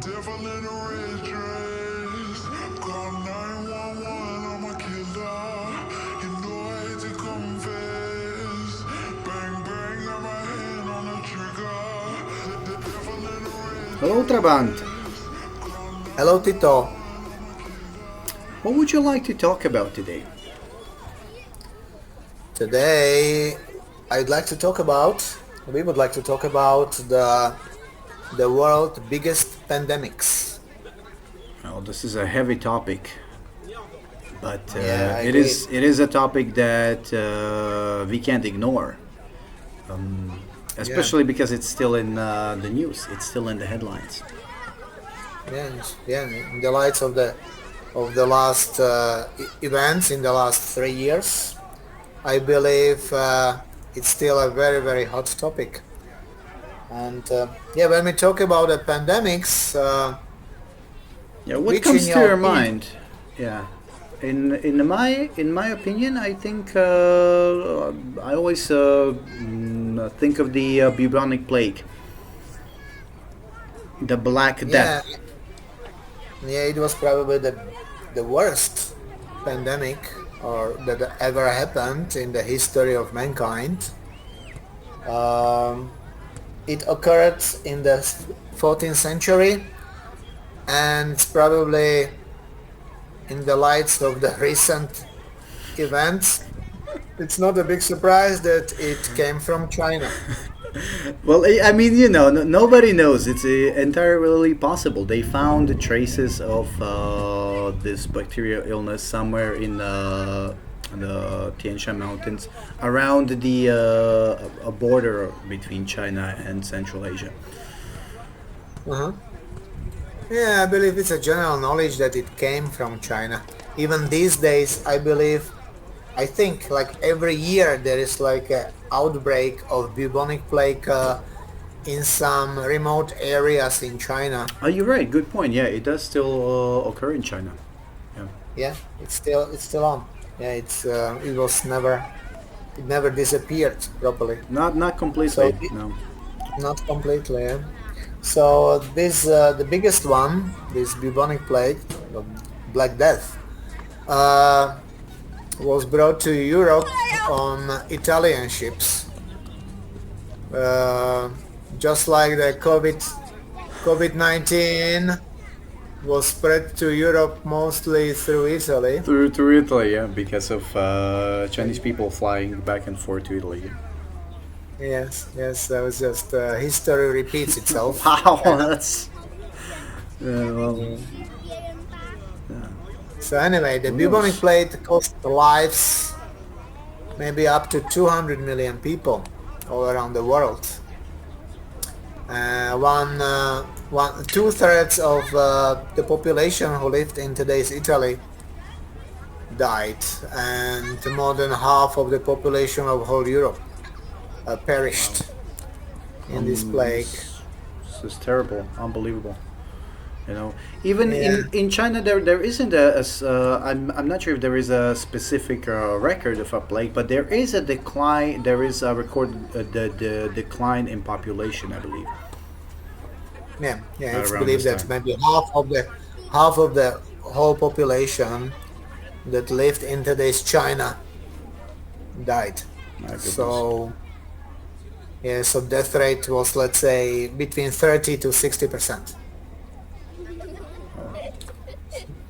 Devil in a red dress. Call 911, I'm a killer. You know I hate to confess. Bang, bang, got my hand on the trigger. The devil in a red Hello, Trabant. Hello, Tito. What would you like to talk about today? Today, we would like to talk about the world biggest pandemics. Well, this is a heavy topic, but Yeah, I it agree. is a topic that we can't ignore, Yeah, especially because it's still in the news. It's still in the headlines. yeah. In the lights of the last events in the last 3 years, I believe it's still a very very hot topic. And yeah, when we talk about the pandemics, Yeah, what which in comes to your your opinion? mind? Yeah, in my opinion, I think I always think of the bubonic plague, the Black Yeah, Death. yeah, it was probably the worst pandemic or that ever happened in the history of mankind. Um, it occurred in the 14th century, and probably in the lights of the recent events, it's not a big surprise that it came from China. Well, I mean, nobody knows. It's entirely possible. They found traces of this bacterial illness somewhere in the Tian Shan Mountains, around the a border between China and Central Asia. Uh-huh. Yeah, I believe it's a general knowledge that it came from China. Even these days, I think like every year there is like a outbreak of bubonic plague in some remote areas in China. Oh, you're right. Good point. Yeah, it does still occur in China. Yeah, Yeah, it's still on. Yeah, it never disappeared properly. not So completely. No. not completely. Yeah. So this the biggest one, this bubonic plague, the Black Death, uh, was brought to Europe on Italian ships, uh, just like the COVID-19 was spread to Europe mostly through Italy. Through Italy, yeah, because of Chinese And people flying back and forth to Italy. yes, yes, that was just history repeats itself. Wow, And, that's well, yeah. So anyway, the who bubonic knows? plague cost lives maybe up to 200 million people all around the world. Two-thirds of the population who lived in today's Italy died, and more than half of the population of whole Europe Wow, perished in this plague. this is terrible, unbelievable. You know, even Yeah, in China, there isn't I'm not sure if there is a specific record of a plague, but there is a decline. There is a recorded the decline in population, I believe, yeah. It's around believed this that time. maybe half of the whole population that lived in today's China died. My goodness. So yeah, so death rate was, let's say, between 30 to 60%.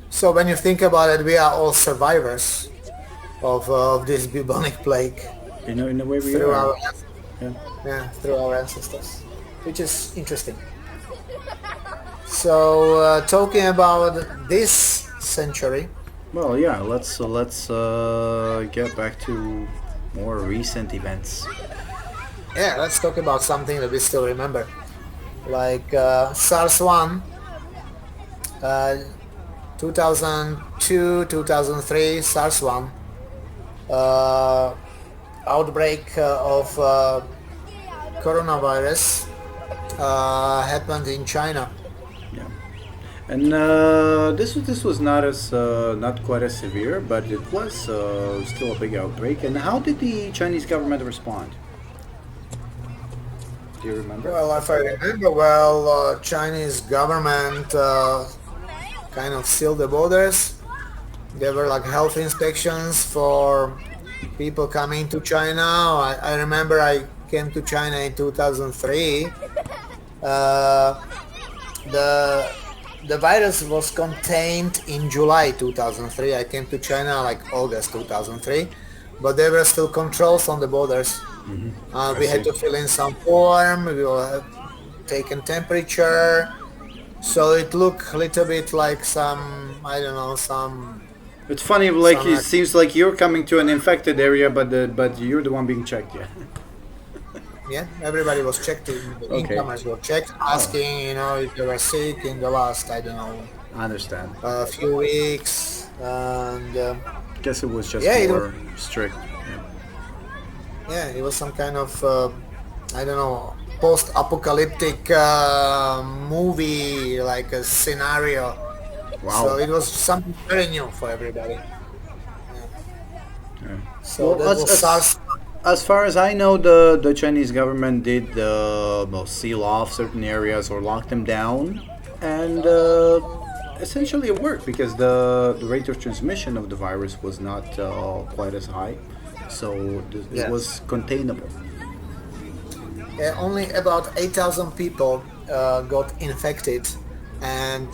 So when you think about it, we are all survivors of this bubonic plague In a way, we through are. our Yeah. yeah, through our ancestors, which is interesting. So talking about this century, Well, yeah. Let's get back to more recent events. yeah, let's talk about something that we still remember, like SARS one, uh, 2002, 2003, SARS one, uh, outbreak of coronavirus happened in China. Yeah. And this was not quite as severe, but it was still a big outbreak. And how did the Chinese government respond? Do you remember? Well, if I remember well, Chinese government kind of sealed the borders. There were like health inspections for people coming to China. I remember I came to China in 2003. Uh, the the virus was contained in July 2003. I came to China like August 2003, but there were still controls on the borders. I We had see. to fill in some form. We were taken temperature, so it looked a little bit like some, I don't know, It's funny, like some it seems like you're coming to an infected area, but you're the one being checked. Yeah. yeah. Everybody was checked. The Okay. incomers were checked, Oh, asking if they were sick in the last, I don't know, I understand. few weeks, and Guess it was just yeah, it was more strict. Yeah. yeah, it was some kind of I don't know, post-apocalyptic movie like a scenario. So Wow. it was something very new for everybody. Yeah. Yeah. So Well, that was SARS. as far as I know, the Chinese government did well, seal off certain areas or lock them down, and essentially it worked because the rate of transmission of the virus was not quite as high, so it Yes. was containable. Only about 8,000 people got infected, and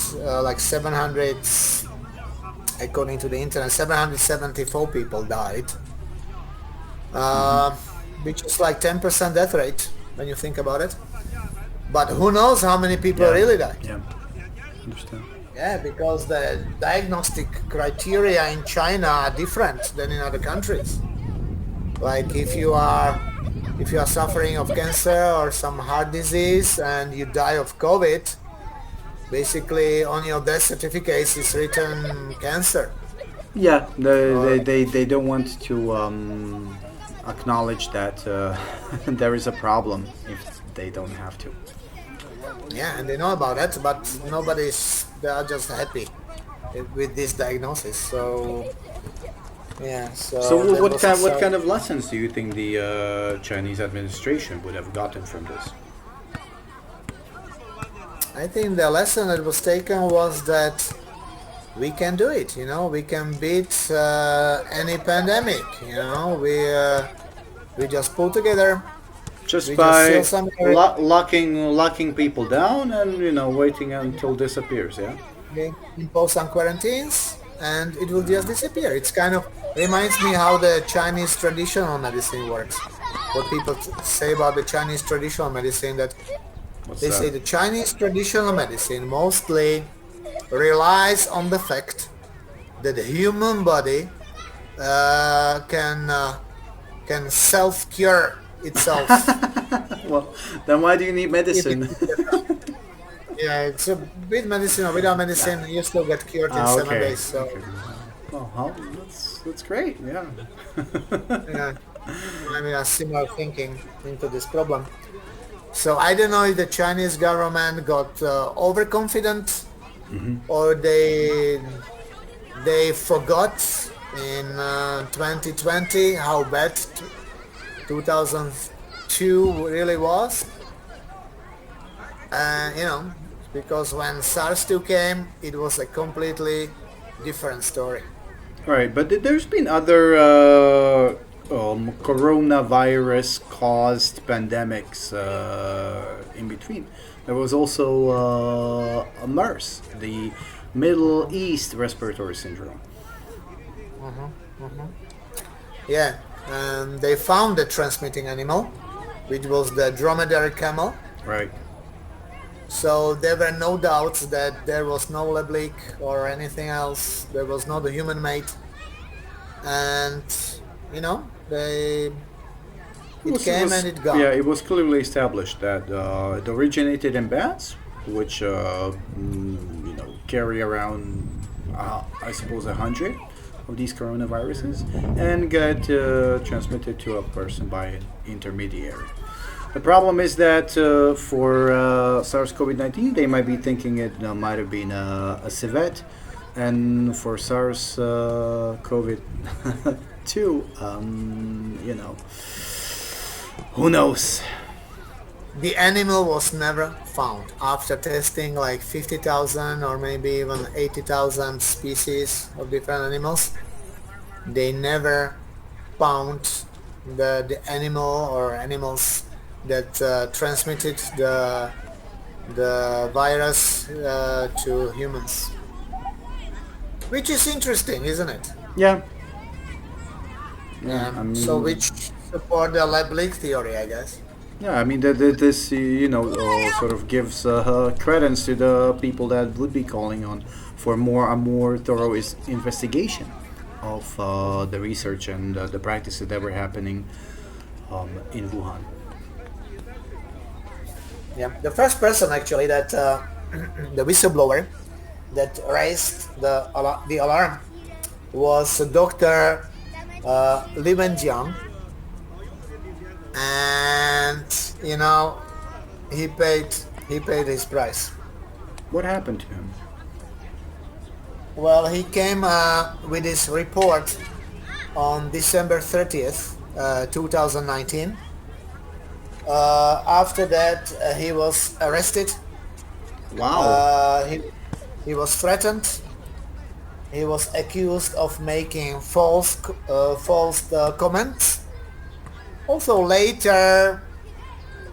like 700, according to the internet, 774 people died, Hmm. uh, which is like 10% death rate when you think about it. But who knows how many people Yeah, really died? yeah, understand. Yeah, because the diagnostic criteria in China are different than in other countries. Like if you are suffering of cancer or some heart disease and you die of COVID, basically on your death certificate is written cancer. Yeah, Or they don't want to acknowledge that there is a problem if they don't have to. yeah, and they know about that, but they are just happy with this diagnosis. So yeah, So so that was a what sad. kind of lessons do you think the Chinese administration would have gotten from this? I think the lesson that was taken was that we can do it. We can beat any pandemic. We just pull together. Just We just seal by some area, locking people down and waiting until disappears. Yeah. we impose some quarantines, and it will just disappear. It's kind of reminds me how the Chinese traditional medicine works. What people say about the Chinese traditional medicine, that What's they that? say the Chinese traditional medicine mostly relies on the fact that the human body can self-cure itself Well, then why do you need if it medicine? is better. Yeah, so with medicine or without medicine, you still get cured in Ah, 7 days. okay. So Okay. Well, that's great. Yeah. yeah, I mean, a similar thinking into this problem. So I don't know if the Chinese government got overconfident, or they forgot in 2020 how bad 2002 really was. Because when SARS-2 came, it was a completely different story. Right, but there's been other coronavirus caused pandemics in between. There was also a MERS, the Middle East Respiratory Syndrome. Yeah, and they found the transmitting animal, which was the dromedary camel. Right. So there were no doubts that there was no lab leak or anything else. There was not a human mate, and they It it was, it came was and it yeah, gone. it was clearly established that it originated in bats, which carry around I suppose 100 of these coronaviruses, and get transmitted to a person by an intermediary. The problem is that for SARS-CoV-19, they might be thinking it might have been a civet, and for SARS-CoV-2, who knows? The animal was never found after testing like 50,000 or maybe even 80,000 species of different animals. They never found the animal or animals that transmitted the virus to humans, which is interesting, isn't it? Yeah, yeah. Yeah. I So mean, which support the lab leak theory, I guess. yeah. I mean that this sort of gives credence to the people that would be calling on for a more thorough investigation of the research and the practices that were happening in Wuhan. Yeah. The first person actually that the whistleblower that raised the alarm was Dr. Li Wenjiang, and he paid he paid his price. What happened to him? Well, he came with his report on December 30th, 2019. After that, he was arrested. Wow. He was threatened. He was accused of making false comments. Also later,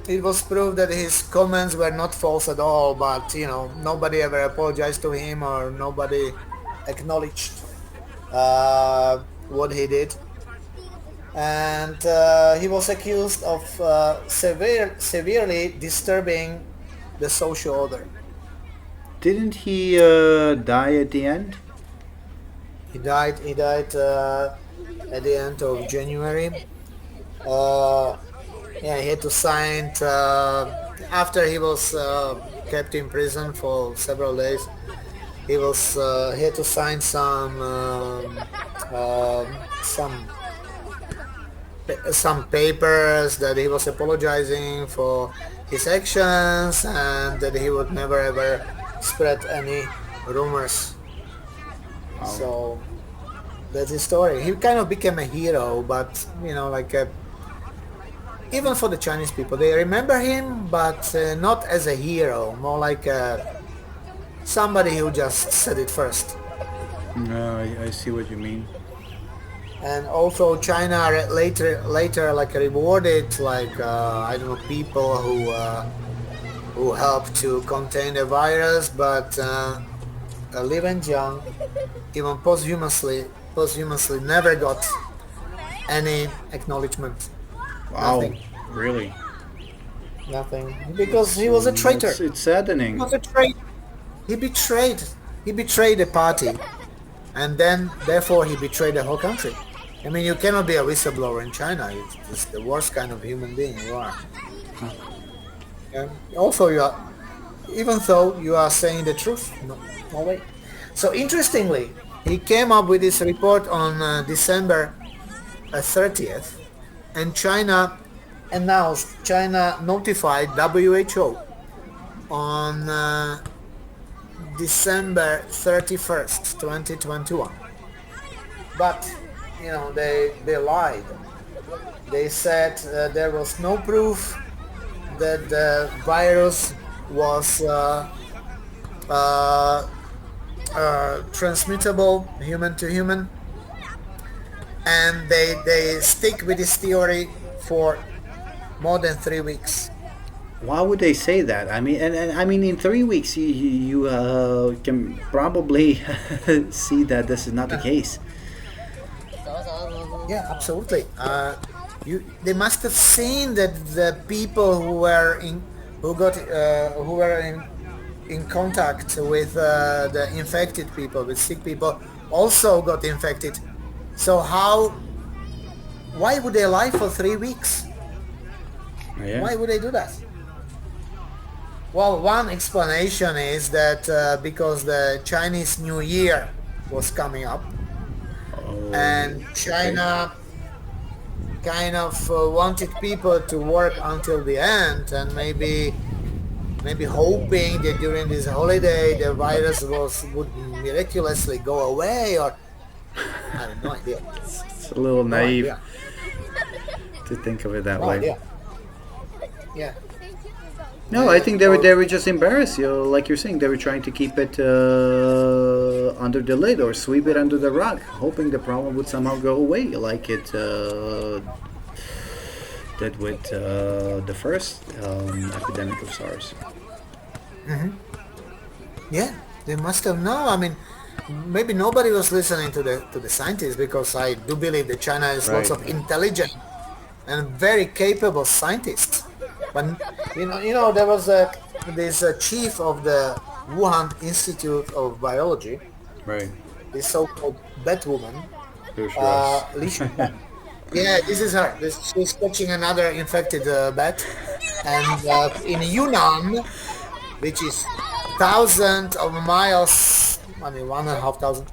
it was proved that his comments were not false at all, but nobody ever apologized to him or nobody acknowledged what he did. And he was accused of severely disturbing the social order. Didn't he die at the end? He died at the end of January. Uh, yeah, he had to sign after he was kept in prison for several days. He had to sign some some papers that he was apologizing for his actions and that he would never ever spread any rumors. Wow. So that's his story. He kind of became a hero, but even for the Chinese people, they remember him, but not as a hero, more like somebody who just said it first. No, I see what you mean. And also China later like rewarded I don't know, people who helped to contain the virus, but Li Wenjiang even posthumously never got any acknowledgement. Wow. Nothing. Really? Nothing, because he was a traitor. It's He saddening. was a traitor. He betrayed. He betrayed the party, and then therefore he betrayed the whole country. I mean, you cannot be a whistleblower in China. It's the worst kind of human being you are. And also, even though you are saying the truth, no way. So interestingly, he came up with this report on December 30th, and China notified WHO on December 31st, 2021. But they lied. They said there was no proof that the virus was transmittable human to human, and they stick with this theory for more than 3 weeks. Why would they say that? I mean, and I mean, in 3 weeks, you can probably see that this is not the case. Yeah, absolutely. They must have seen that the people who were in contact with the infected people, with sick people, also got infected. So why would they lie for 3 weeks? Yeah. Why would they do that? Well, one explanation is that because the Chinese New Year was coming up, Oh, and China kind of wanted people to work until the end, and maybe hoping that during this holiday the virus would miraculously go away, or I have no idea. it's a little No naive idea. to think of it that No way. idea. Yeah. No, I think Or, they were just embarrassed. You know, like you're saying, they were trying to keep it under the lid or sweep it under the rug, hoping the problem would somehow go away, like it did with the first epidemic of SARS. yeah, they must have known. I mean, maybe nobody was listening to the scientists, because I do believe that China has lots Right. of intelligent and very capable scientists. But there was this chief of the Wuhan Institute of Biology, Right. this so-called bat woman, Here's Ross. Li Shufen. Yeah, this is her. She's catching another infected bat, and in Yunnan, which is thousands of miles, I mean 1,500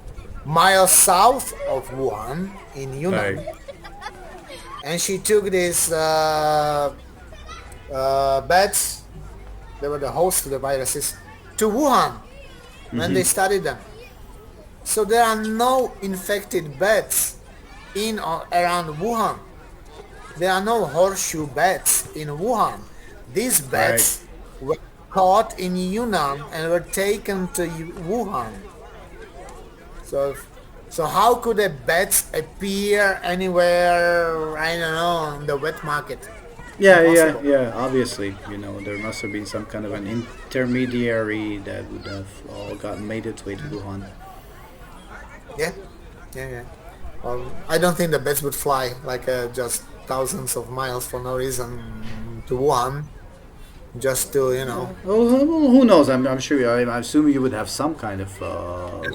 miles south of Wuhan, in Right. Yunnan, and she took these bats, they were the host of the viruses, to Wuhan when they studied them. So there are no infected bats in or around Wuhan. There are no horseshoe bats in Wuhan. These Right. bats were caught in Yunnan and were taken to Wuhan. So, so how could a bats appear anywhere, I don't know, on the wet market? Yeah, yeah, Impossible. yeah. Obviously, there must have been some kind of an intermediary that would have got made its way to Wuhan. Yeah, yeah, yeah. I don't think the bats would fly like just thousands of miles for no reason to Wuhan, just to, Well, who knows? I'm sure. I'm assuming you would have some kind of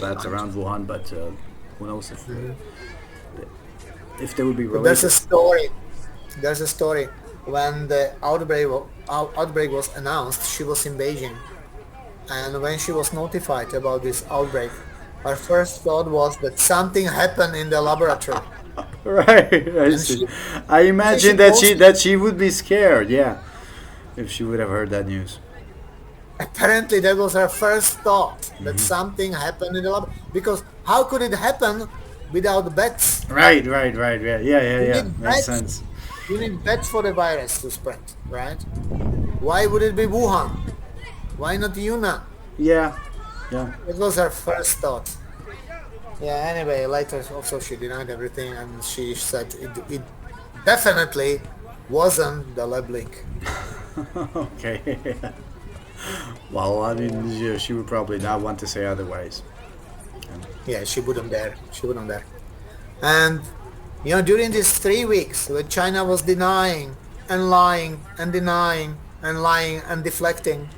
bats around Wuhan, but who knows if they would be But there's a related. story. There's a story. When the outbreak was announced, she was in Beijing, and when she was notified about this outbreak, her first thought was that something happened in the laboratory, Right. I and see. she I she imagine posted. that she would be scared. Yeah, if she would have heard that news. Apparently, that was her first thought, that something happened in the lab. Because how could it happen without bats? Right. Right. Right. Yeah. Yeah. Yeah. You Yeah. need Makes bats. sense. You need bats for the virus to spread, right? Why would it be Wuhan? Why not Yunnan? Yeah. Yeah. It was her first thought. Yeah, anyway, later also she denied everything, and she said it definitely wasn't the lab link. Okay. Well, I mean, yeah, she would probably not want to say otherwise. Yeah, she wouldn't dare. She wouldn't dare. And, during these 3 weeks where China was denying and lying and denying and lying and deflecting,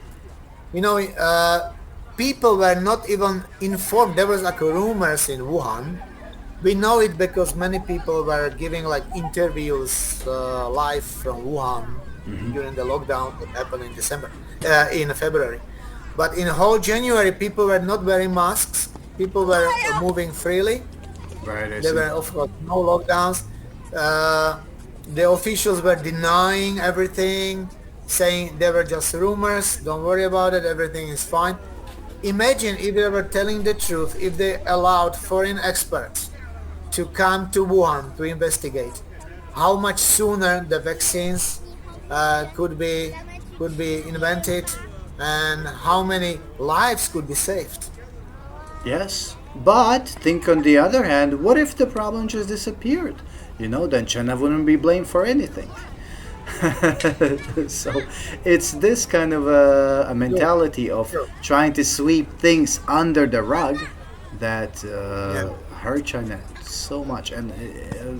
people were not even informed. There was like rumors in Wuhan. We know it because many people were giving like interviews live from Wuhan during the lockdown that happened in in February. But in whole January, people were not wearing masks. People were moving freely. Right. I There see. were, of course, no lockdowns. The officials were denying everything, saying they were just rumors. Don't worry about it. Everything is fine. Imagine if they were telling the truth, if they allowed foreign experts to come to Wuhan to investigate. How much sooner the vaccines could be invented, and how many lives could be saved. Yes, but think on the other hand, what if the problem just disappeared? Then China wouldn't be blamed for anything. So it's this kind of a True, mentality of true. trying to sweep things under the rug that Yeah, hurt China so much and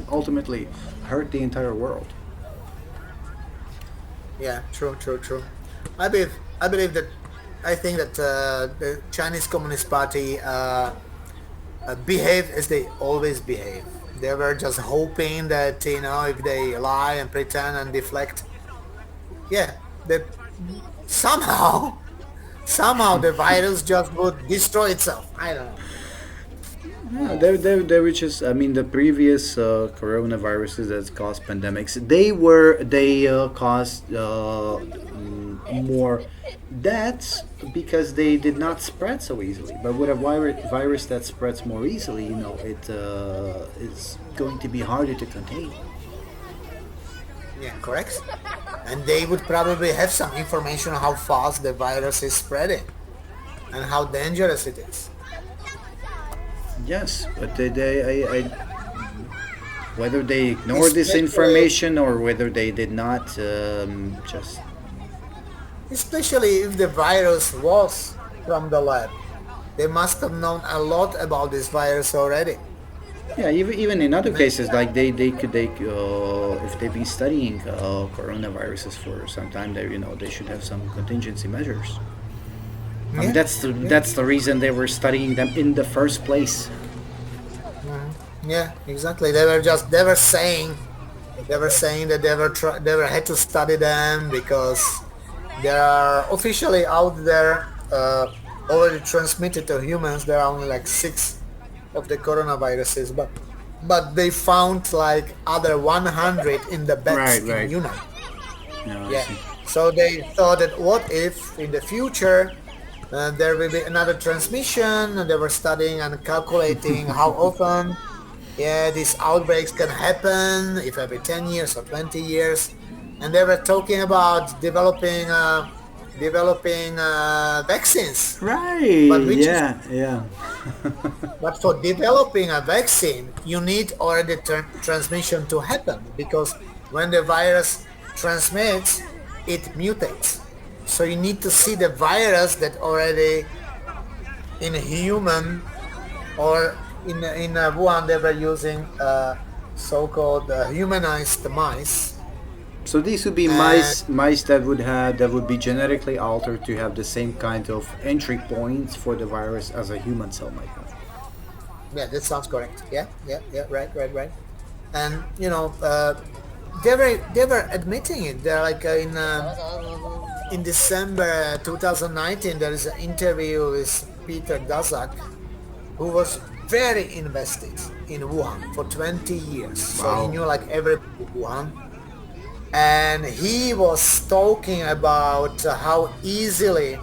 ultimately hurt the entire world. yeah, true, true, true. I believe, I believe that, I think that the Chinese Communist Party behave as they always behave. They were just hoping that, if they lie and pretend and deflect, yeah, that somehow, somehow the virus just would destroy itself. I don't know. Yeah, they were just. I mean, the previous coronaviruses that caused pandemics, they caused more deaths because they did not spread so easily. But with a virus that spreads more easily, it is going to be harder to contain. Yeah, correct. and they would probably have some information on how fast the virus is spreading and how dangerous it is. Yes, but whether they ignored this Especially, information or whether they did not, just especially if the virus was from the lab. They must have known a lot about this virus already. yeah. Even in other cases, like if they've been studying coronaviruses for some time, they should have some contingency measures. I mean, Yeah, yeah, that's the reason they were studying them in the first place. yeah, exactly. They were saying that they were had to study them because they are officially out there, already transmitted to humans. There are only like 6 of the coronaviruses, but they found like other 100 in the bats Right, in right. Yunnan. No, I Yeah. see. So they thought that what if in the future there will be another transmission, and they were studying and calculating how often, yeah, these outbreaks can happen, if every 10 years or 20 years. And they were talking about developing vaccines. But Right. which is Yeah. Yeah. but for developing a vaccine, you need already transmission to happen, because when the virus transmits, it mutates. So you need to see the virus that already in a human, or in Wuhan they were using so-called humanized mice. So these would be And mice that would be genetically altered to have the same kind of entry points for the virus as a human cell might have. yeah, that sounds correct. Yeah, yeah, yeah, right, right, right. And they were admitting it. They're like in December 2019, there is an interview with Peter Daszak, who was very invested in Wuhan for 20 years. So he Wow. knew like everybody in Wuhan. And he was talking about how easily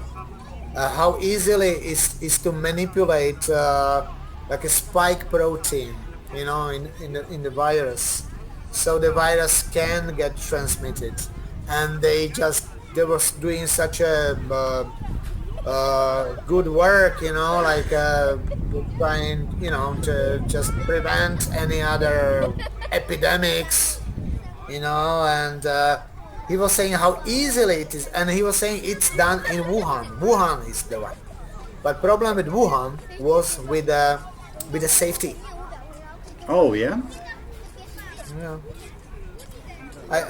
is to manipulate like a spike protein, in the virus, so the virus can get transmitted. And they were doing such a good work, like trying, to just prevent any other epidemics, and he was saying how easily it is, and he was saying it's done in Wuhan. Wuhan is the one, but problem with Wuhan was with the safety. Oh yeah. Yeah. I,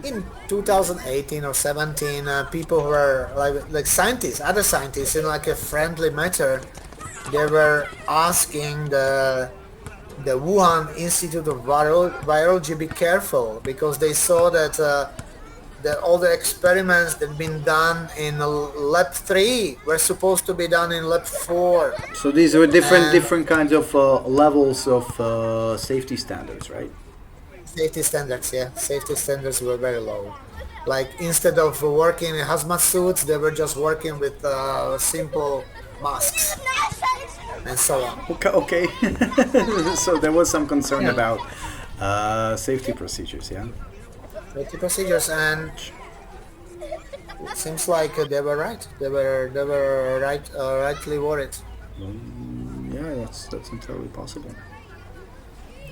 in 2018 or 17, people were like scientists, other scientists, in like a friendly matter, they were asking the Wuhan Institute of Virology be careful, because they saw that all the experiments that been done in lab 3 were supposed to be done in lab 4. So these were And different kinds of levels of safety standards, right? safety standards were very low. Like instead of working in hazmat suits, they were just working with simple masks and so on. Okay. Okay. So there was some concern Yeah, about safety procedures. Yeah. safety procedures, and it seems like they were right. They were rightly worried. Yeah. That's entirely possible.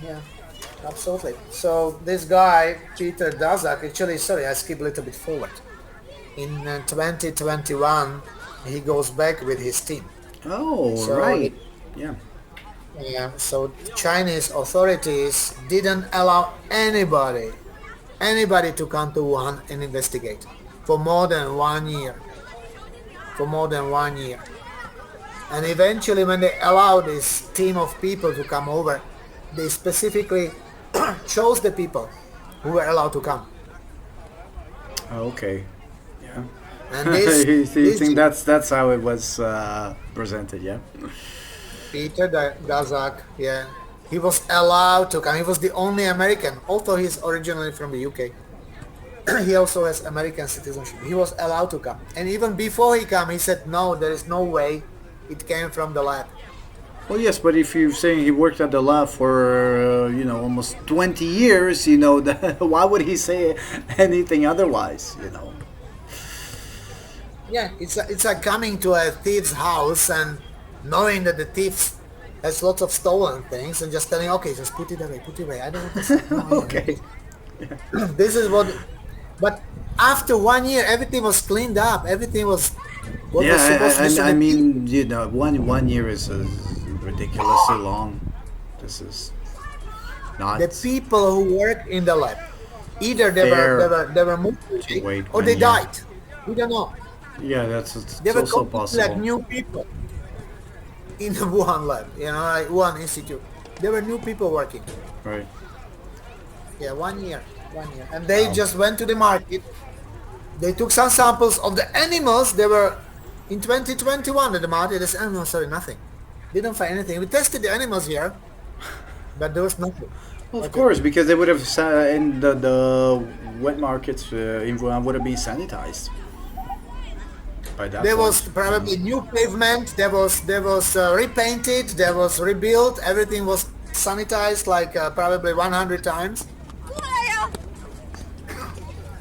Yeah, absolutely. So this guy Peter Daszak, actually, sorry, I skip a little bit forward. In 2021, he goes back with his team. Oh So right. Yeah. yeah, so Chinese authorities didn't allow anybody to come to Wuhan and investigate for more than 1 year. For more than 1 year. And eventually, when they allowed this team of people to come over, they specifically chose the people who were allowed to come. Okay. Yeah. And this You this think that's how it was presented? Yeah. Peter Daszak, yeah, he was allowed to come. He was the only American, although he's originally from the UK. He also has American citizenship. He was allowed to come, and even before he came, he said, "No, there is no way. It came from the lab." Well, yes, but if you're saying he worked at the lab for almost 20 years, that, why would he say anything otherwise? Yeah, it's like coming to a thief's house and knowing that the thief has lots of stolen things and just telling, okay, just put it away. I don't want to see. No, Okay. this is what. But after 1 year, everything was cleaned up. Everything was what was supposed to be. So I the mean, one year is ridiculously long. This is not the people who work in the lab, either fair they were moved to wait or 1 they year. died. We don't know. Yeah, it's They were also completely like possible. new people in the Wuhan lab, like Wuhan Institute. There were new people working. Right. Yeah, 1 year, and they Wow. just went to the market. They took some samples of the animals. They were in 2021 at the market. They said, "Oh no, sorry, nothing. Didn't find anything. We tested the animals here, but there was nothing." Well, of Okay. course, because they would have in the wet markets in Wuhan would have been sanitized by that There was point. probably new pavement. There was repainted. There was rebuilt. Everything was sanitized like probably 100 times.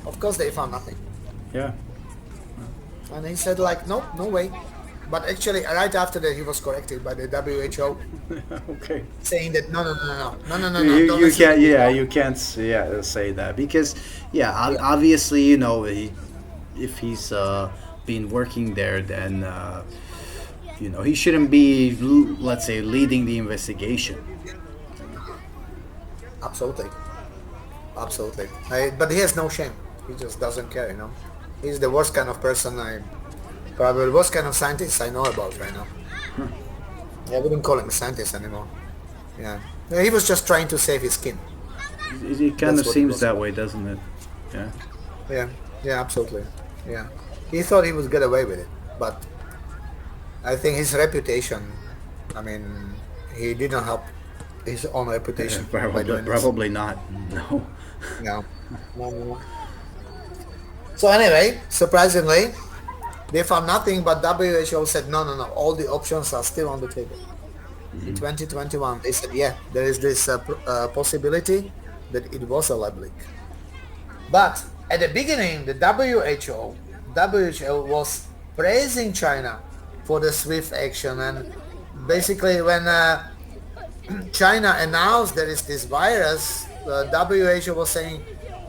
Of course, they found nothing. Yeah. And he said like, no, no way. But actually, right after that, he was corrected by the WHO, Okay. saying that no, no, no, no, no, no, no, no, You, don't you listen to can't me. you can't say that because Yeah. obviously if he's been working there then he shouldn't be let's say leading the investigation. Absolutely, absolutely. But he has no shame. He just doesn't care. He's the worst kind of person probably the worst kind of scientist I know about right now. I wouldn't call him a scientist anymore. Yeah. He was just trying to save his skin. It kind That's of what it seems was that about. way, doesn't it? Yeah. Yeah, yeah, absolutely. Yeah. He thought he would get away with it, but I think his reputation, I mean, he didn't help his own reputation by doing this. Probably not. No. No. No, no, no. So anyway, surprisingly, they found nothing, but WHO said, no, no, no, all the options are still on the table. In 2021, they said, yeah, there is this possibility that it was a lab leak. But at the beginning, the WHO was praising China for the swift action, and basically when China announced there is this virus, the WHO was saying,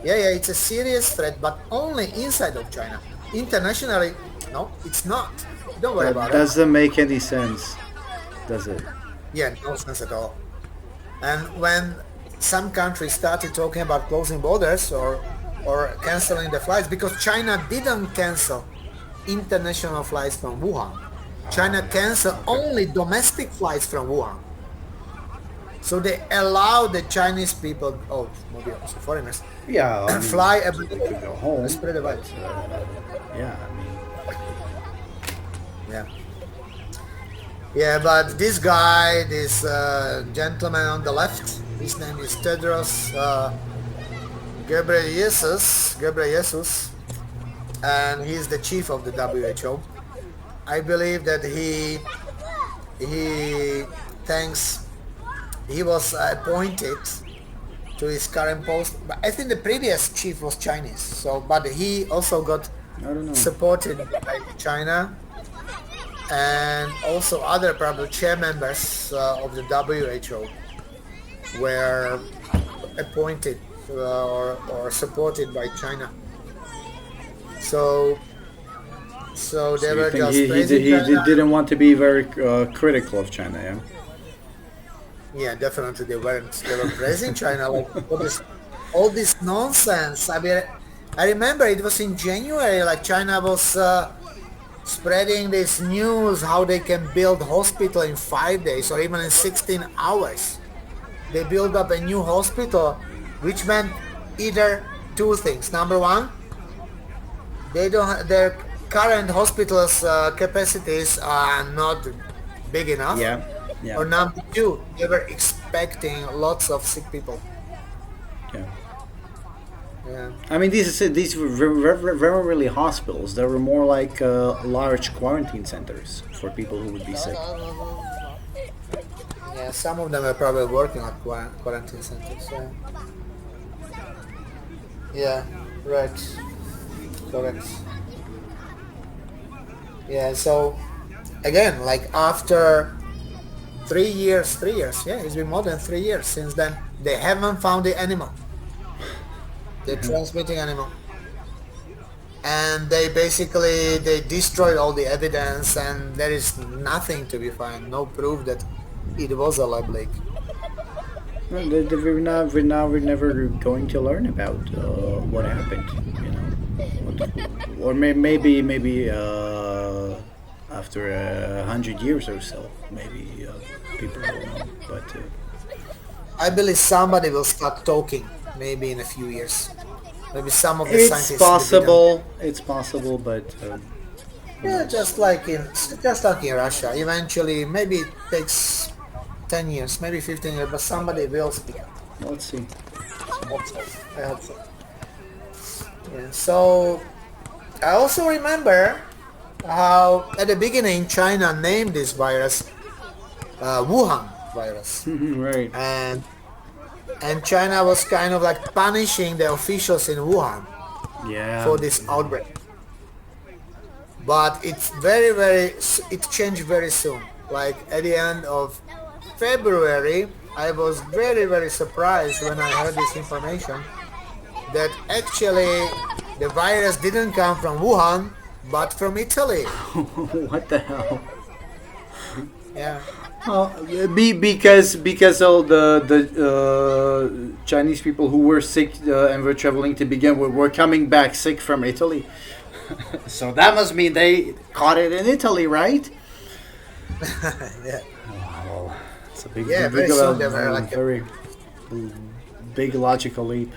yeah, it's a serious threat, but only inside of China. Internationally, no, it's not. Don't worry That about it. doesn't make any sense, does it? Yeah, no sense at all. And when some countries started talking about closing borders or canceling the flights, because China didn't cancel international flights from Wuhan. China canceled only domestic flights from Wuhan. So they allow the Chinese people, oh, maybe also foreigners, Yeah. I mean, fly they abroad could go home. and spread the but, virus. yeah. I mean, Yeah. Yeah, but this guy, this gentleman on the left, his name is Tedros Ghebreyesus, and he's the chief of the WHO. I believe that he thanks he was appointed to his current post. But I think the previous chief was Chinese. So, but he also got I don't know. supported by China and also other probably chair members of the WHO were appointed or supported by China. So they So you were think just he praising China. didn't want to be very critical of China, yeah? Yeah, definitely they weren't. They were praising China like all this nonsense. I mean, I remember it was in January, like China was spreading this news how they can build hospital in 5 days or even in 16 hours. They build up a new hospital, which meant either two things. Number one, they don't their current hospitals capacities are not big enough. Yeah. Yeah. Or number two, they were expecting lots of sick people. Yeah. Yeah. I mean, these were very really hospitals. They were more like large quarantine centers for people who would be sick. Yeah, some of them are probably working at quarantine centers. Yeah, right, correct. Yeah, so again, like after 3 years, yeah, it's been more than 3 years since then. They haven't found the animal, the transmitting animal, and they destroyed all the evidence, and there is nothing to be found, no proof that it was a lab leak. Well, we're never going to learn about what happened. You know, or maybe after 100 years or so, maybe people will know. But I believe somebody will start talking maybe in a few years. Maybe some of the it's scientists they didn't. possible. It's possible, but who Yeah, knows? just like in Russia. Eventually, maybe it takes 10 years, maybe 15 years, but somebody will speak up. Let's see. I hope so. I hope so. Yeah. So I also remember how at the beginning China named this virus Wuhan virus, Right. and China was kind of like punishing the officials in Wuhan Yeah. for this outbreak. But it changed very soon. Like at the end of February, I was very surprised when I heard this information that actually the virus didn't come from Wuhan but from Italy. What the hell? Yeah. Oh, because all the Chinese people who were sick and were traveling to begin with were coming back sick from Italy. So that must mean they caught it in Italy, right? Yeah. Well, it's a big, Yeah, big, very soon they were like very big logical leap.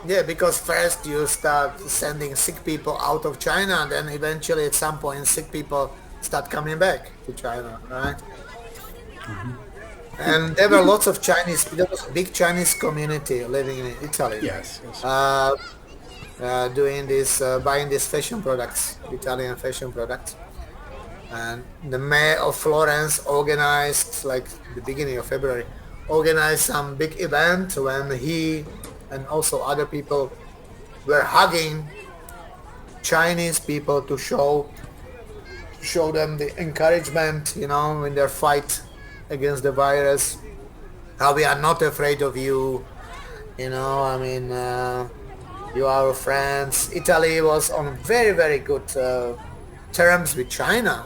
yeah, because first you start sending sick people out of China, and then eventually at some point sick people start coming back to China, right? And there were lots of Chinese, there was a big Chinese community living in Italy, Yes. Yes. uh, doing this, buying these fashion products, Italian fashion products. And the mayor of Florence organized, like the beginning of February, organized some big event when he and also other people were hugging Chinese people to show them the encouragement, in their fight against the virus. How we are not afraid of you, I mean, you are our friends. Italy was on very good terms with China.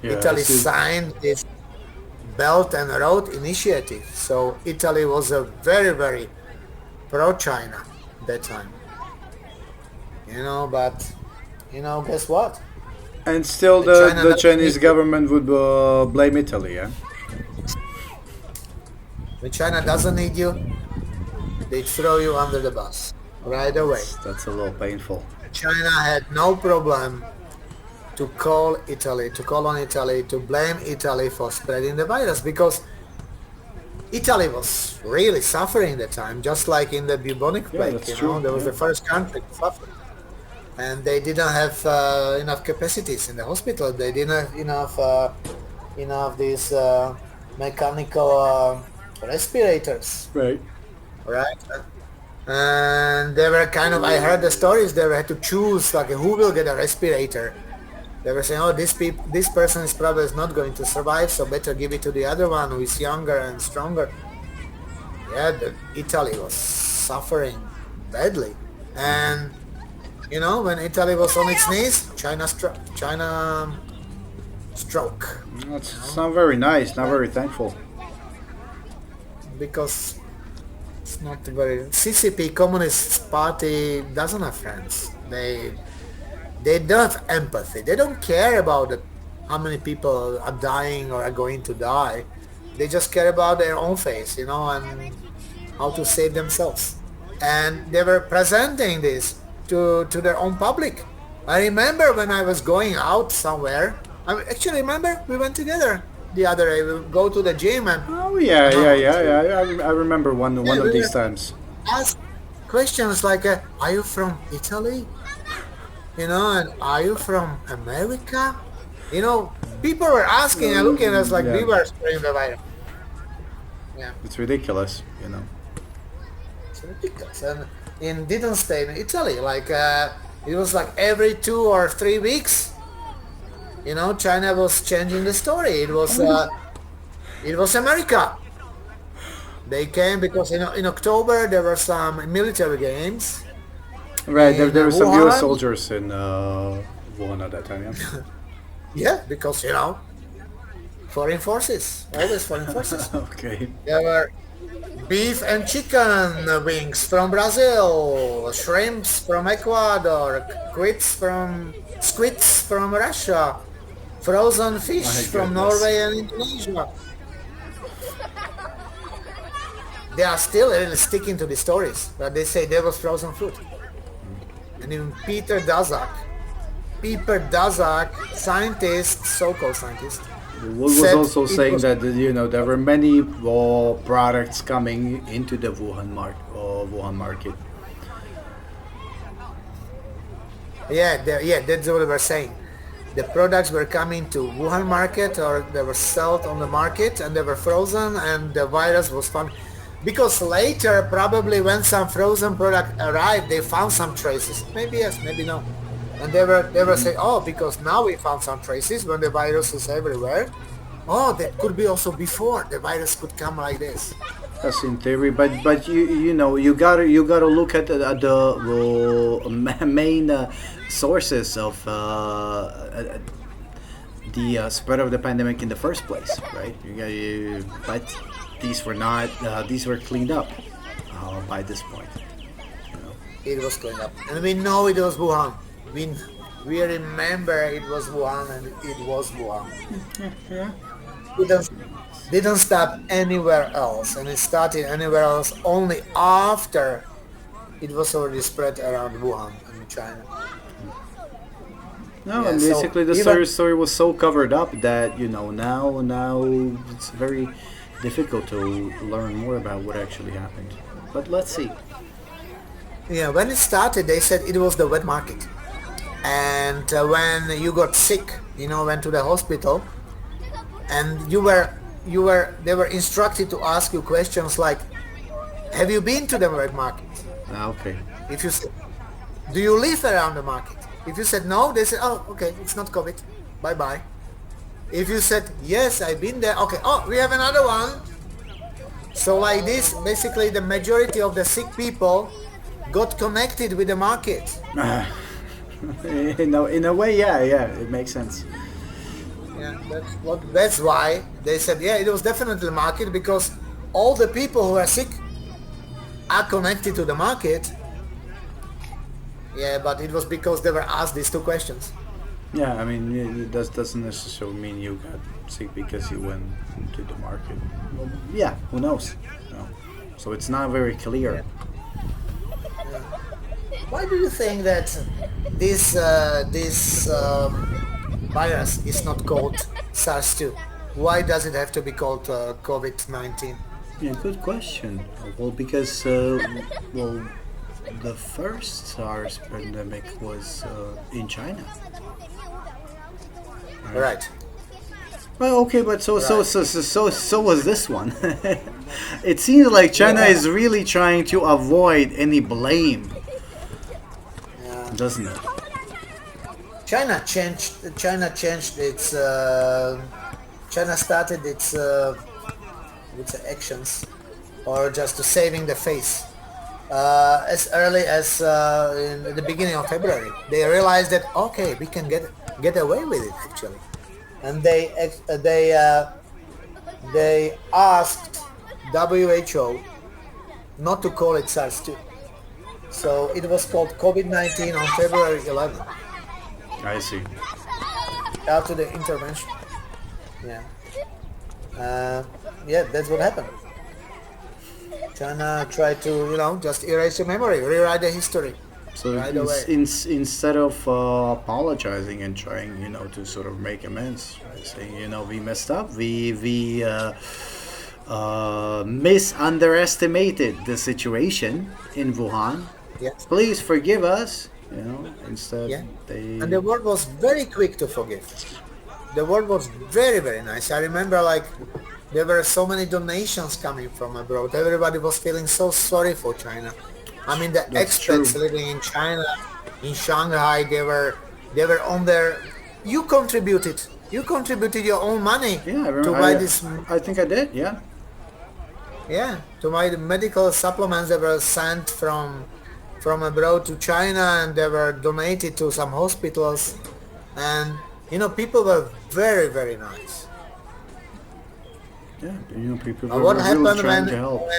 Yeah. Italy signed this Belt and Road Initiative, so Italy was a very pro-China that time. But guess what? And still, China the doesn't Chinese need you. government would blame Italy. Yeah. When China doesn't need you, they throw you under the bus right away. That's a little painful. China had no problem to call on Italy, to blame Italy for spreading the virus, because Italy was really suffering that time, just like in the bubonic Yeah, plague. that's true. There was Yeah. the first country to suffer, and they didn't have enough capacities in the hospital. They didn't have enough these mechanical respirators, Right. right? And they were kind of, I heard the stories, they had to choose like who will get a respirator. They were saying, oh, this person is probably not going to survive, so better give it to the other one who is younger and stronger. Yeah, Italy was suffering badly. And, when Italy was on its knees, China stroke. It's not very nice. Not very thankful. Because it's not very... CCP, Communist Party, doesn't have friends. They don't have empathy. They don't care about how many people are dying or are going to die. They just care about their own face, and how to save themselves. And they were presenting this to their own public. I remember when I was going out somewhere, I actually remember we went together the other day. We would go to the gym and Oh yeah, I remember one we of these were times. asked questions like, are you from Italy? And are you from America? You know, people were asking and looking at us like Yeah, we were spreading the virus. Yeah, it's ridiculous, you know. it's ridiculous. And it didn't stay in Italy. Like it was like every 2 or 3 weeks. You know, China was changing the story. It was America. They came because in October there were some military games Right, in there were some U.S. Wuhan. soldiers in Wuhan at that time, yeah. Yeah, because foreign forces, always foreign forces. Okay. There were beef and chicken wings from Brazil, shrimps from Ecuador, squids from Russia, frozen My fish from goodness. Norway and Indonesia. They are still really sticking to the stories, but they say there was frozen food. And even Peter Daszak, scientist, so-called scientist, Wood was said also it saying was. that there were many products coming into the Wuhan market. Yeah, that's what they were saying. The products were coming to Wuhan market or they were sold on the market and they were frozen and the virus was found. Because later, probably when some frozen product arrived, they found some traces. Maybe yes, maybe no. And they were saying, oh, because now we found some traces when the virus is everywhere. Oh, that could be also before the virus could come like this. That's in theory, but you gotta look at the main sources of the spread of the pandemic in the first place, right? But these were cleaned up by this point. You know. It was going up. And we know it was Wuhan. We, we remember it was Wuhan and it was Wuhan. Didn't, didn't start anywhere else. And it started anywhere else only after it was already spread around Wuhan in China. No, Yeah, and so basically the even, story was so covered up that now it's very difficult to learn more about what actually happened. But let's see. yeah, when it started, they said it was the wet market. And when you got sick, went to the hospital, and they were instructed to ask you questions like, have you been to the wet market? Okay. If you said, do you live around the market? If you said no, they said, oh, okay, it's not COVID. Bye bye. If you said yes, I've been there. Okay. Oh, we have another one. So like this, basically the majority of the sick people got connected with the market. In a way, yeah, it makes sense. Yeah, that's why they said, yeah, it was definitely the market because all the people who are sick are connected to the market. Yeah, but it was because they were asked these two questions. Yeah, I mean, that doesn't necessarily mean you got sick because you went to the market. Well, yeah, who knows? No. So it's not very clear. Why do you think that this virus is not called SARS-2? Why does it have to be called COVID-19? Yeah, good question. Well, because well, the first SARS pandemic was in China. Right. Right, Well, okay, but right. so was this one. It seems like China Yeah, is really trying to avoid any blame, yeah. doesn't it? China changed its. China started its actions, or just to saving the face. As early as in the beginning of February, they realized that okay, we can get away with it actually, and they asked WHO not to call it SARS-2, so it was called COVID-19 on February 11th I see. after the intervention. Yeah, yeah, that's what happened. China tried to, just erase the memory, rewrite the history So right away. instead of apologizing and trying, to sort of make amends, right? Saying, we messed up, we misunderestimated the situation in Wuhan. Yes, Please forgive us. Instead yeah. they And the world was very quick to forgive. the world was very, very nice. I remember like there were so many donations coming from abroad. Everybody was feeling so sorry for China. I mean, the That's expats true. living in China, in Shanghai, they were on their. You contributed your own money Yeah, I to remember. buy this. I think I did. Yeah. Yeah, to buy the medical supplements that were sent from abroad to China, and they were donated to some hospitals, and people were very, very nice. Yeah. People What were really happened trying to help.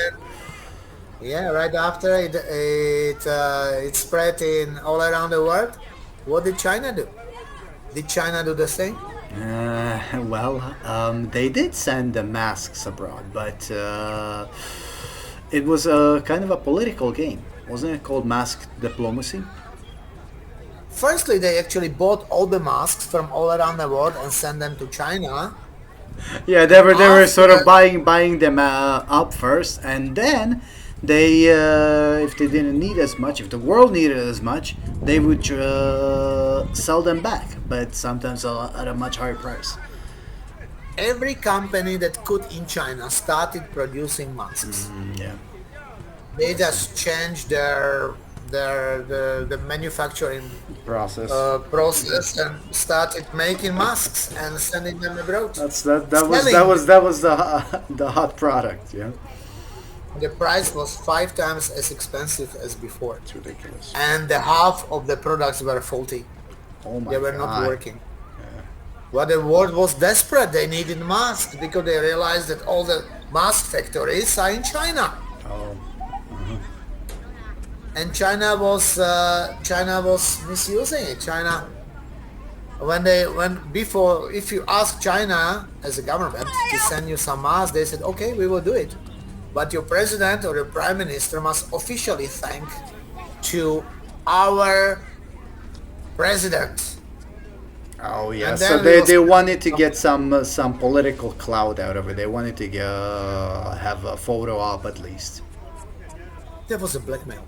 yeah, right after it spread in all around the world? What did China do? Did China do the same? They did send the masks abroad, but it was a kind of a political game, wasn't it? Called mask diplomacy. Firstly, they actually bought all the masks from all around the world and sent them to China. Yeah, they were sort of After, buying them up first, and then they if they didn't need as much, if the world needed as much, they would sell them back, but sometimes at a much higher price. every company that could in China started producing masks. Yeah. They just changed the manufacturing Process. process and started making masks and sending them abroad. That Selling. was the hot product. Yeah. The price was 5 times as expensive as before, It's ridiculous. and the half of the products were faulty. Oh my They were not god. working. But the world was desperate. They needed masks because they realized that all the mask factories are in China, Oh. and China was misusing it. China, if you ask China as a government to send you some masks, they said, okay, we will do it, but your president or your prime minister must officially thank to our president. Oh yeah. And So then we they will. wanted to get some political clout out of it. They wanted to have a photo op at least. There was a blackmail.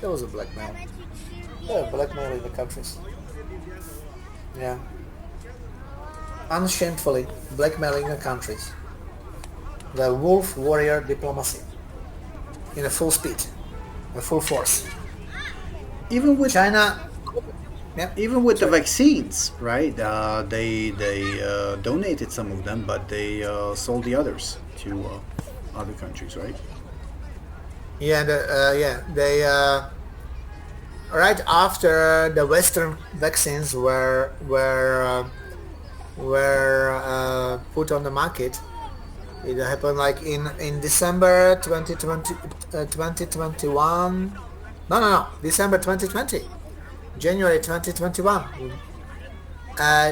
There was a blackmail. There were blackmail in the countries. Yeah. Unshamefully blackmailing the countries. The wolf warrior diplomacy. In a full speed. In full force. Even with China. Yeah. even with the Sorry. vaccines, right? They donated some of them, but they sold the others to other countries, right? Yeah. They right after the Western vaccines were put on the market. It happened like in December 2020, 2021. No, December 2020, January 2021.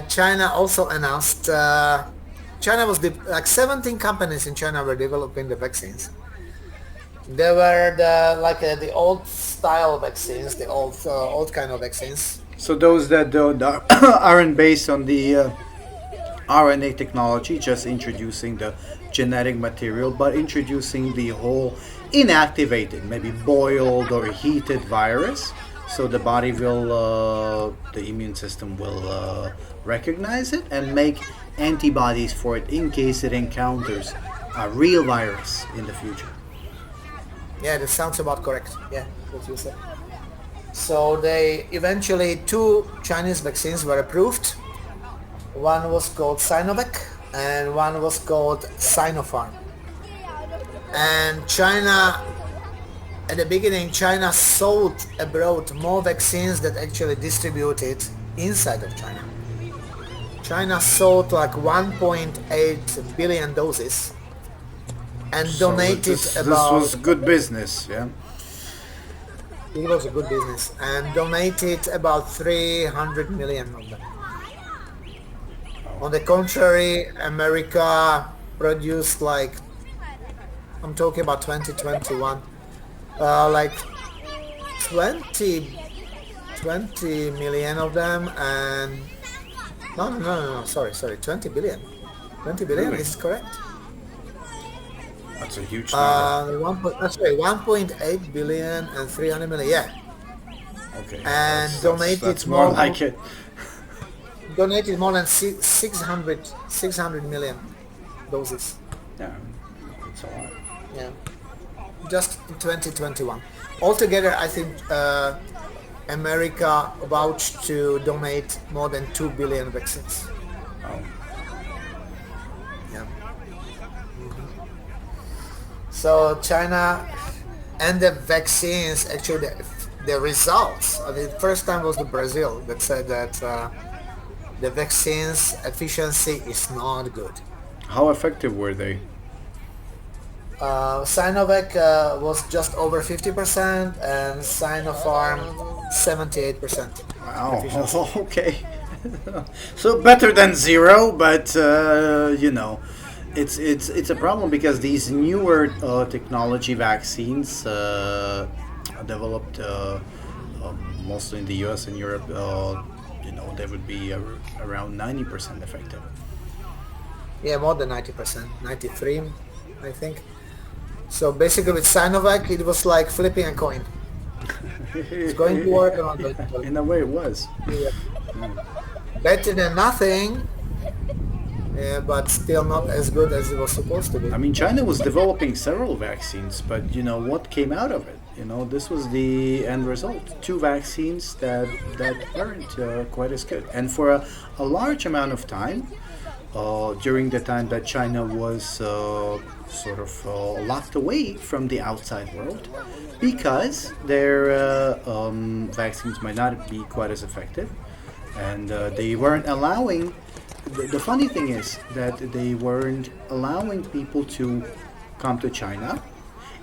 China also announced. China was like 17 companies in China were developing the vaccines. They were the old style vaccines, the old kind of vaccines. So those that aren't based on the RNA technology, just introducing the genetic material, but introducing the whole inactivated, maybe boiled or heated virus, so the body the immune system will recognize it and make antibodies for it in case it encounters a real virus in the future. Yeah, that sounds about correct. Yeah, what you said. So they eventually two Chinese vaccines were approved. One was called Sinovac and one was called Sinopharm. And China, at the beginning, China sold abroad more vaccines than actually distributed inside of China. China sold like 1.8 billion doses and So donated this about. was good business, yeah. It was a good business and donated about 300 million of them. On the contrary, America produced like, I'm talking about 2021, like 20 million of them, and no, sorry, 20 billion. 20 billion, Really? is correct? That's a huge number. 1.8 billion and 300 million, yeah. Okay, And that's donated that's more more. like it. donated more than 600 million doses. Yeah, it's a lot. Yeah, just in 2021. Altogether, I think America vouched to donate more than 2 billion vaccines. Oh. Yeah. So China and the vaccines, actually the results. I mean, the first time was the Brazil that said that the vaccines efficiency is not good. How effective were they? Sinovac was just over 50% and Sinopharm 78% Wow. efficiency. Okay. So better than zero, but it's a problem because these newer technology vaccines developed mostly in the U.S. and Europe. They would be around 90% effective. Yeah, more than 90%, 93, I think. So basically with Sinovac, it was like flipping a coin. It's going to work or not going to work. In a way, it was. Yeah. Better than nothing, but still not as good as it was supposed to be. I mean, China was developing several vaccines, but what came out of it? This was the end result. Two vaccines that weren't quite as good, and for a large amount of time, during the time that China was sort of locked away from the outside world, because their vaccines might not be quite as effective, and they weren't allowing. The funny thing is that they weren't allowing people to come to China,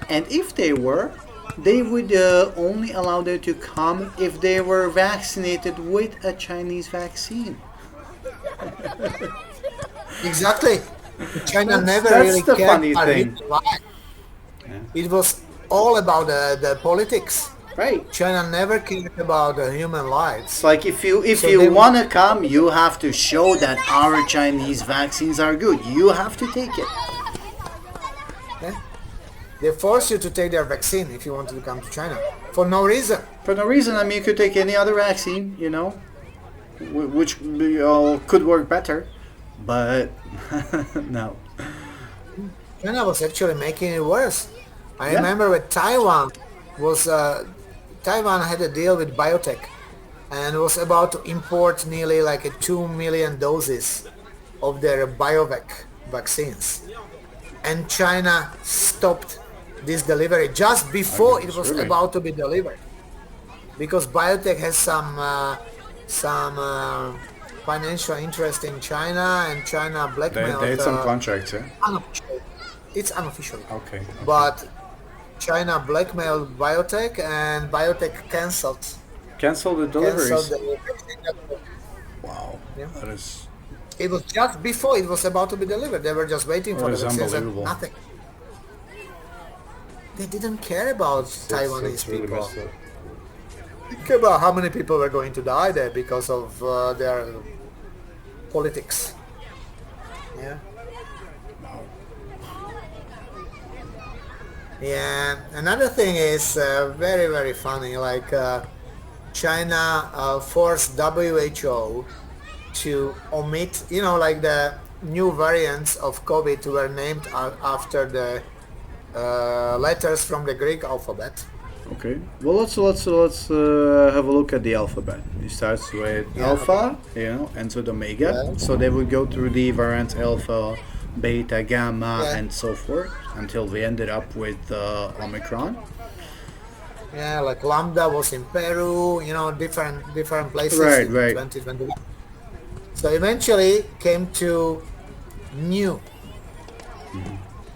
and if they were, they would only allow them to come if they were vaccinated with a Chinese vaccine. Exactly. China never That's really the cared funny about thing. human life. It was all about the politics. Right. China never cared about the human lives. It's like if you So they- want to come, you have to show that our Chinese vaccines are good. You have to take it. Yeah? They force you to take their vaccine if you want to come to China for no reason. For no reason, I mean, you could take any other vaccine, which could work better, but no. China was actually making it worse. I Yeah. remember with Taiwan was Taiwan had a deal with biotech and was about to import nearly like 2 million doses of their BioVac vaccines, and China stopped this delivery just before it was Really? about to be delivered because biotech has some financial interest in China, and China They blackmailed. had some contracts, yeah? Unofficially. It's unofficial. Okay. But China blackmailed biotech, and biotech cancelled Cancel the deliveries. the. Wow. Yeah. That is. It was just before it was about to be delivered. They were just waiting for That the is vaccines and unbelievable. nothing. They didn't care about Taiwanese That's really people. messed up. Think about how many people were going to die there because of their politics. Yeah. Wow. Yeah. Another thing is very, very funny. Like China forced WHO to omit, like the new variants of COVID were named after the letters from the Greek alphabet. Okay. Well, let's have a look at the alphabet. It starts with Yeah. alpha, ends with omega. Yeah. So they would go through the variants alpha, beta, gamma, Yeah. and so forth until we ended up with Omicron. Yeah, like Lambda was in Peru, different places Right, in right. 2021. So eventually came to new.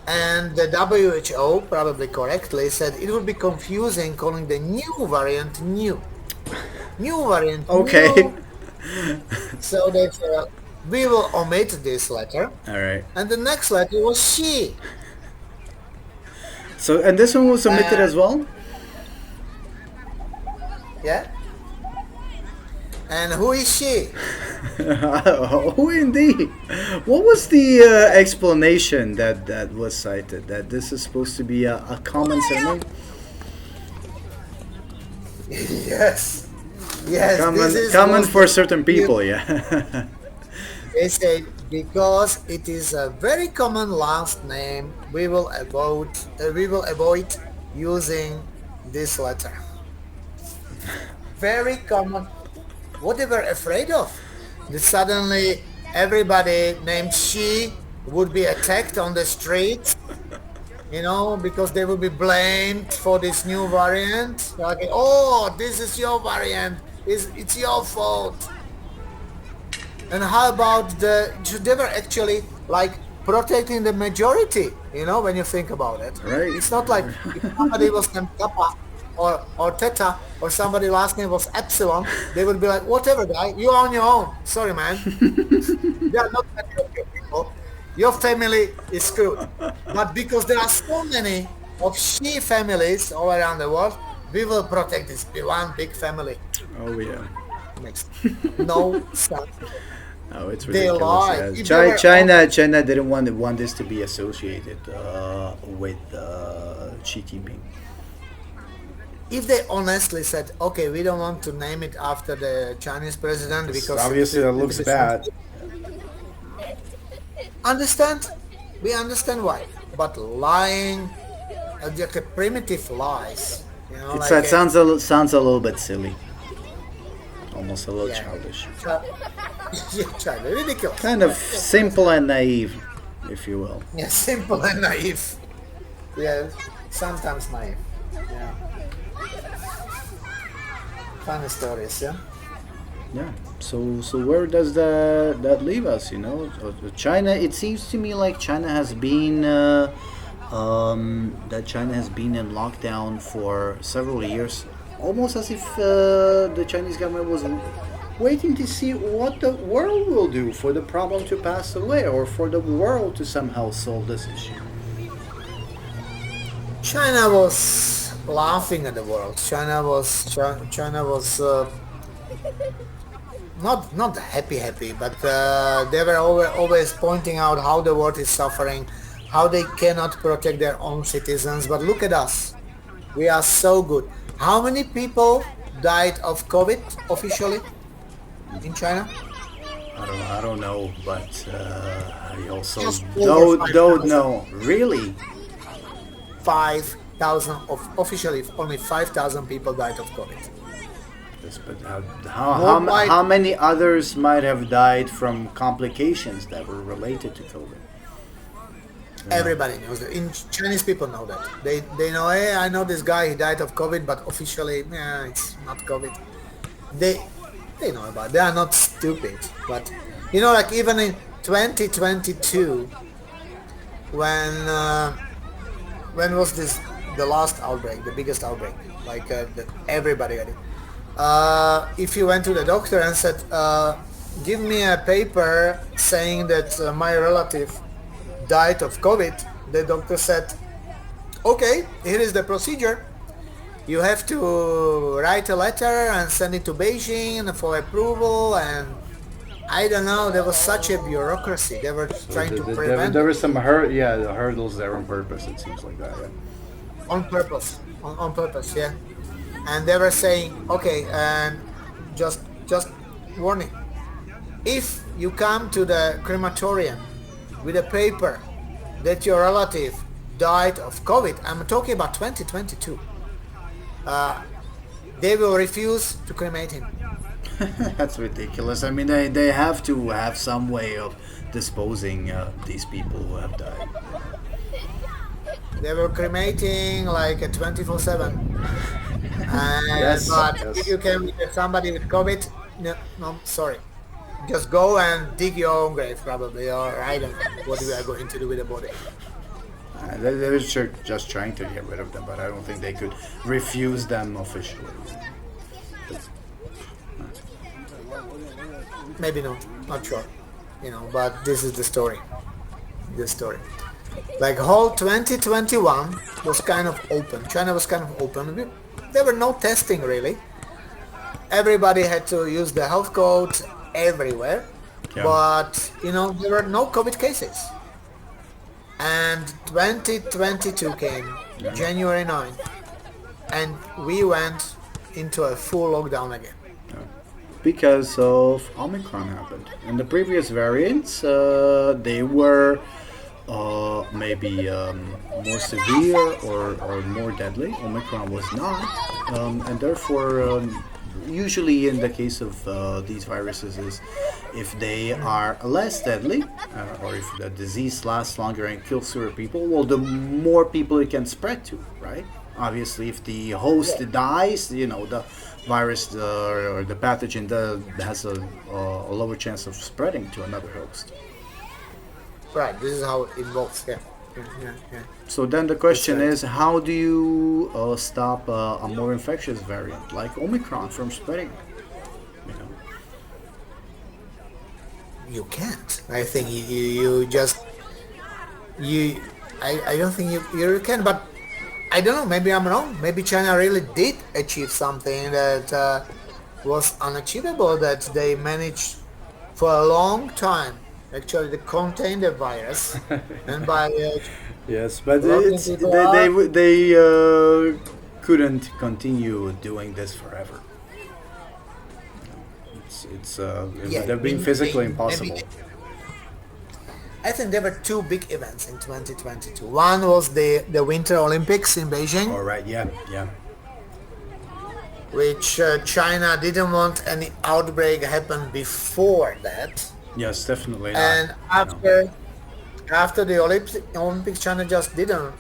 And the WHO, probably correctly, said it would be confusing calling the new variant new. New variant Okay. new. So they said, we will omit this letter. All right. And the next letter was she. So, and this one was omitted as well? Yeah? And who is she? Oh, indeed. What was the explanation that was cited? That this is supposed to be a common surname? Yes. Yes, this Common, is common was for the certain people, yeah. they say because it is a very common last name, we will avoid using this letter. Very common. What they were afraid of? That suddenly everybody named she would be attacked on the streets, because they will be blamed for this new variant. Like, oh, this is your variant. It's your fault. And how about they were actually like protecting the majority, when you think about it. Right. It's not like if somebody was named Kappa or Theta or somebody last name was Epsilon, they would be like, whatever guy, you're on your own. Sorry man. They are not many of your people. Your family is screwed. But because there are so many of she families all around the world, we will protect this one big family. Oh yeah. Makes no sense. Oh, it's They ridiculous. lie. Yeah. If they were China didn't want this to be associated with Xi Jinping. if they honestly said, okay, we don't want to name it after the Chinese president because Obviously, that looks bad. understand, we understand why. But lying, like a primitive lies, It's, like it sounds a little bit silly, almost a little yeah, childish, China, ridiculous. kind of simple and naive, if you will. Yeah, simple and naive. Yeah, sometimes naive. Yeah, funny stories. Yeah. Yeah. So where does that leave us? China. It seems to me like China has been that China has been in lockdown for several years, almost as if the Chinese government was waiting to see what the world will do for the problem to pass away, or for the world to somehow solve this issue. China was laughing at the world. China was not happy, but they were always pointing out how the world is suffering, how they cannot protect their own citizens. But look at us, we are so good. How many people died of COVID officially in China? I don't know, but I also Just over don't 5,000. know. Really? 5,000 officially, only 5,000 people died of COVID. Yes, but Worldwide, how many others might have died from complications that were related to COVID? everybody knows that. In Chinese people know that. They know, hey, I know this guy, he died of COVID, but officially, yeah, it's not COVID. They they know about it. They are not stupid. But like even in 2022, when was this the last outbreak, the biggest outbreak, like that everybody got it. If you went to the doctor and said, give me a paper saying that my relative died of COVID, the doctor said, okay, here is the procedure. You have to write a letter and send it to Beijing for approval, and I don't know, there was such a bureaucracy. They were trying to prevent There were some the hurdles there on purpose. It seems like that. Yeah. on purpose, on purpose, yeah. And they were saying, okay, and just warning, if you come to the crematorium with a paper that your relative died of COVID, I'm talking about 2022, they will refuse to cremate him. That's ridiculous. I mean, they have to have some way of disposing these people who have died. They were cremating like a 24/7. Yes, But yes. if you can get somebody with COVID, no, sorry. Just go and dig your own grave, probably, or I don't know what we are going to do with the body. They were just trying to get rid of them, but I don't think they could refuse them officially. Maybe not sure, but this is the story. This story. Like whole 2021 was kind of open. China was kind of open. There were no testing really. Everybody had to use the health code everywhere, Yeah. but there were no COVID cases. And 2022 came, January 9th, and we went into a full lockdown again. Yeah. because of Omicron happened. And the previous variants, they were maybe more severe or more deadly. Omicron was not, and therefore, usually in the case of these viruses, is if they are less deadly, or if the disease lasts longer and kills fewer people, well, the more people it can spread to, right? Obviously, if the host Yeah. dies, the virus or the pathogen has a lower chance of spreading to another host. Right. This is how it works. Yeah. Yeah. Yeah. Yeah. So then the That's question right. is, how do you stop a more infectious variant like Omicron from spreading? You know, You can't. I think you just you. I don't think you can. But I don't know. Maybe I'm wrong. Maybe China really did achieve something that was unachievable. That they managed for a long time actually to contain the virus, and by yes, but locking it's people they couldn't continue doing this forever. It yeah, would have been physically impossible. I think there were two big events in 2022. One was the Winter Olympics in Beijing, All right, yeah, yeah, which China didn't want any outbreak happen before that. yes, definitely not. And No. after the Olympics, China just didn't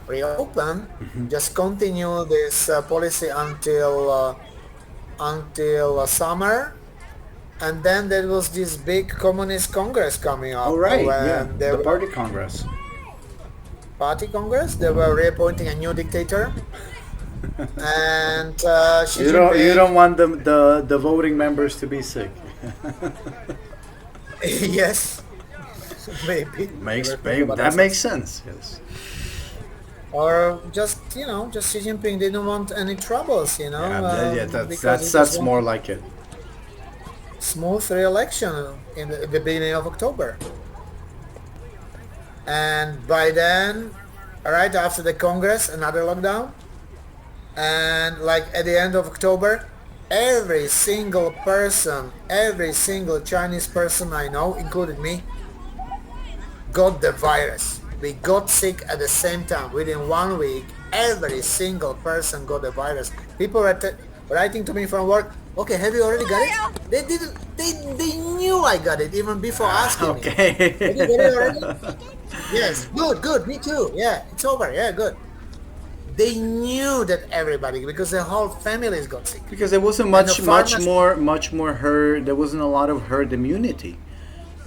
reopen, just continue this policy until summer. And then there was this big communist congress coming All up right, yeah, when there the was party congress. party congress. They were reappointing a new dictator, and Xi You don't Jinping. want the voting members to be sick. Yes, maybe. Makes Never think about that that. makes sense. Yes. Or just just Xi Jinping didn't want any troubles, Yeah, because he just that's more wanted like it. smooth re-election in the beginning of October. And by then, right after the Congress, another lockdown. And like at the end of October, every single person, every single Chinese person I know, including me, got the virus. We got sick at the same time. Within 1 week, every single person got the virus. People were writing to me from work, okay, have you already got it? They didn't, they knew I got it even before asking me. Have you got it already? Okay. Yes, good, me too. Yeah, it's over. Yeah, good. They knew that everybody, because the whole families got sick. Because there wasn't And the much more herd. There wasn't a lot of herd immunity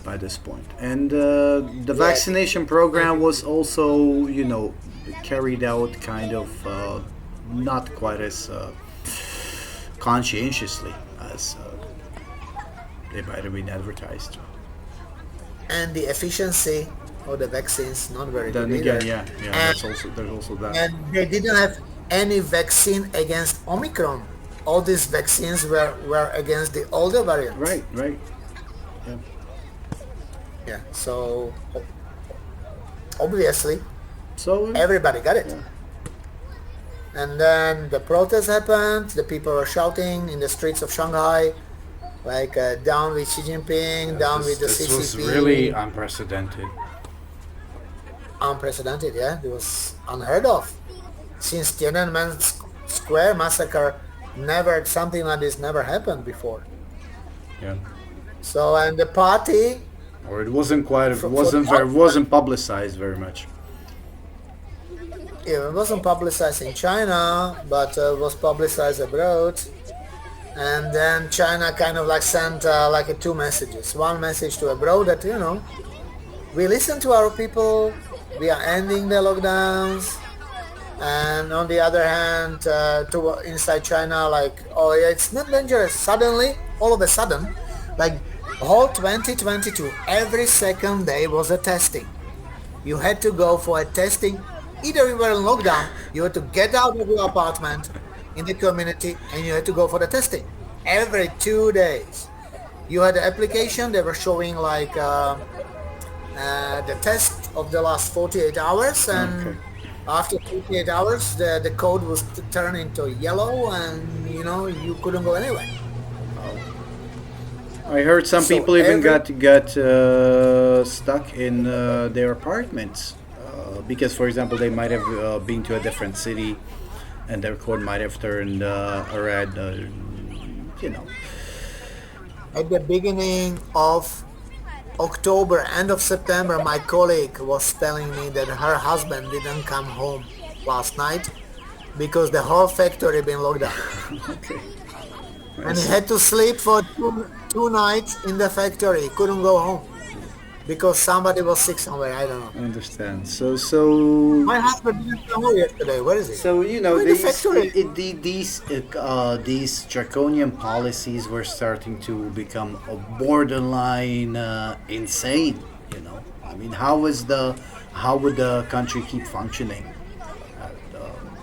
by this point, and the yeah, vaccination program was also, carried out kind of not quite as conscientiously as they might have been advertised. and the efficiency of the vaccines not very Then good again, either. yeah, And there's also that. and they didn't have any vaccine against Omicron. All these vaccines were against the older variant. Right, right. Yeah. Yeah, so obviously So everybody got it. yeah. And then the protests happened. The people were shouting in the streets of Shanghai, like down with Xi Jinping, down with the This was CCP. really unprecedented. Unprecedented, yeah. It was unheard of. Since Tiananmen Square massacre, never something like this never happened before. Yeah. So and the party Or it wasn't quite. It for wasn't the wasn't publicized very much. yeah, it wasn't publicized in China, but was publicized abroad. And then China kind of like sent two messages. One message to abroad that we listen to our people, we are ending the lockdowns, and on the other hand, to inside China, like, oh yeah, it's not dangerous. Suddenly, all of a sudden, like whole 2022, every second day was a testing. You had to go for a testing. Either you were in lockdown, you had to get out of your apartment in the community, and you had to go for the testing every 2 days. You had the application. They were showing like the test of the last 48 hours, Okay. and after 48 hours, the code was turned into yellow, and you couldn't go anywhere. I heard some So people even every got stuck in their apartments because, for example, they might have been to a different city, and their code might have turned red. You know. at the beginning of October, end of September, my colleague was telling me that her husband didn't come home last night because the whole factory been locked down, Okay. I and he see. had to sleep for two nights in the factory. He couldn't go home because somebody was sick somewhere. I don't know. I understand. So My husband didn't come home yesterday. Where is he? So you know I'm in the these factory. these draconian policies were starting to become a borderline insane. You know, I mean, how would the country keep functioning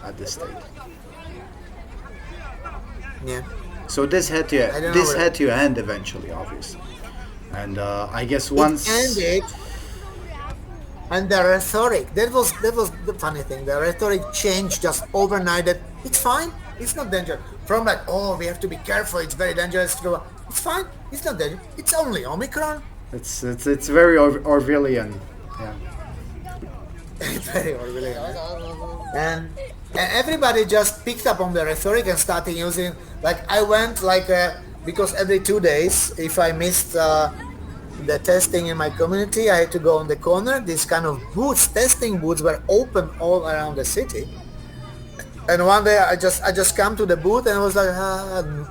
at this state? Yeah, So I don't know this where had to end eventually, obviously. And I guess it once ended. And the rhetoric, that was the funny thing. The rhetoric changed just overnight. That it's fine, it's not dangerous. From like, oh, we have to be careful, it's very dangerous. To it's fine, it's not dangerous. It's only Omicron. it's very Orwellian. Yeah. It's very really, and everybody just picked up on the rhetoric and started using. Like I went like because every 2 days, if I missed the testing in my community, I had to go on the corner. These kind of booths, testing booths, were open all around the city. And one day I just come to the booth and I was like,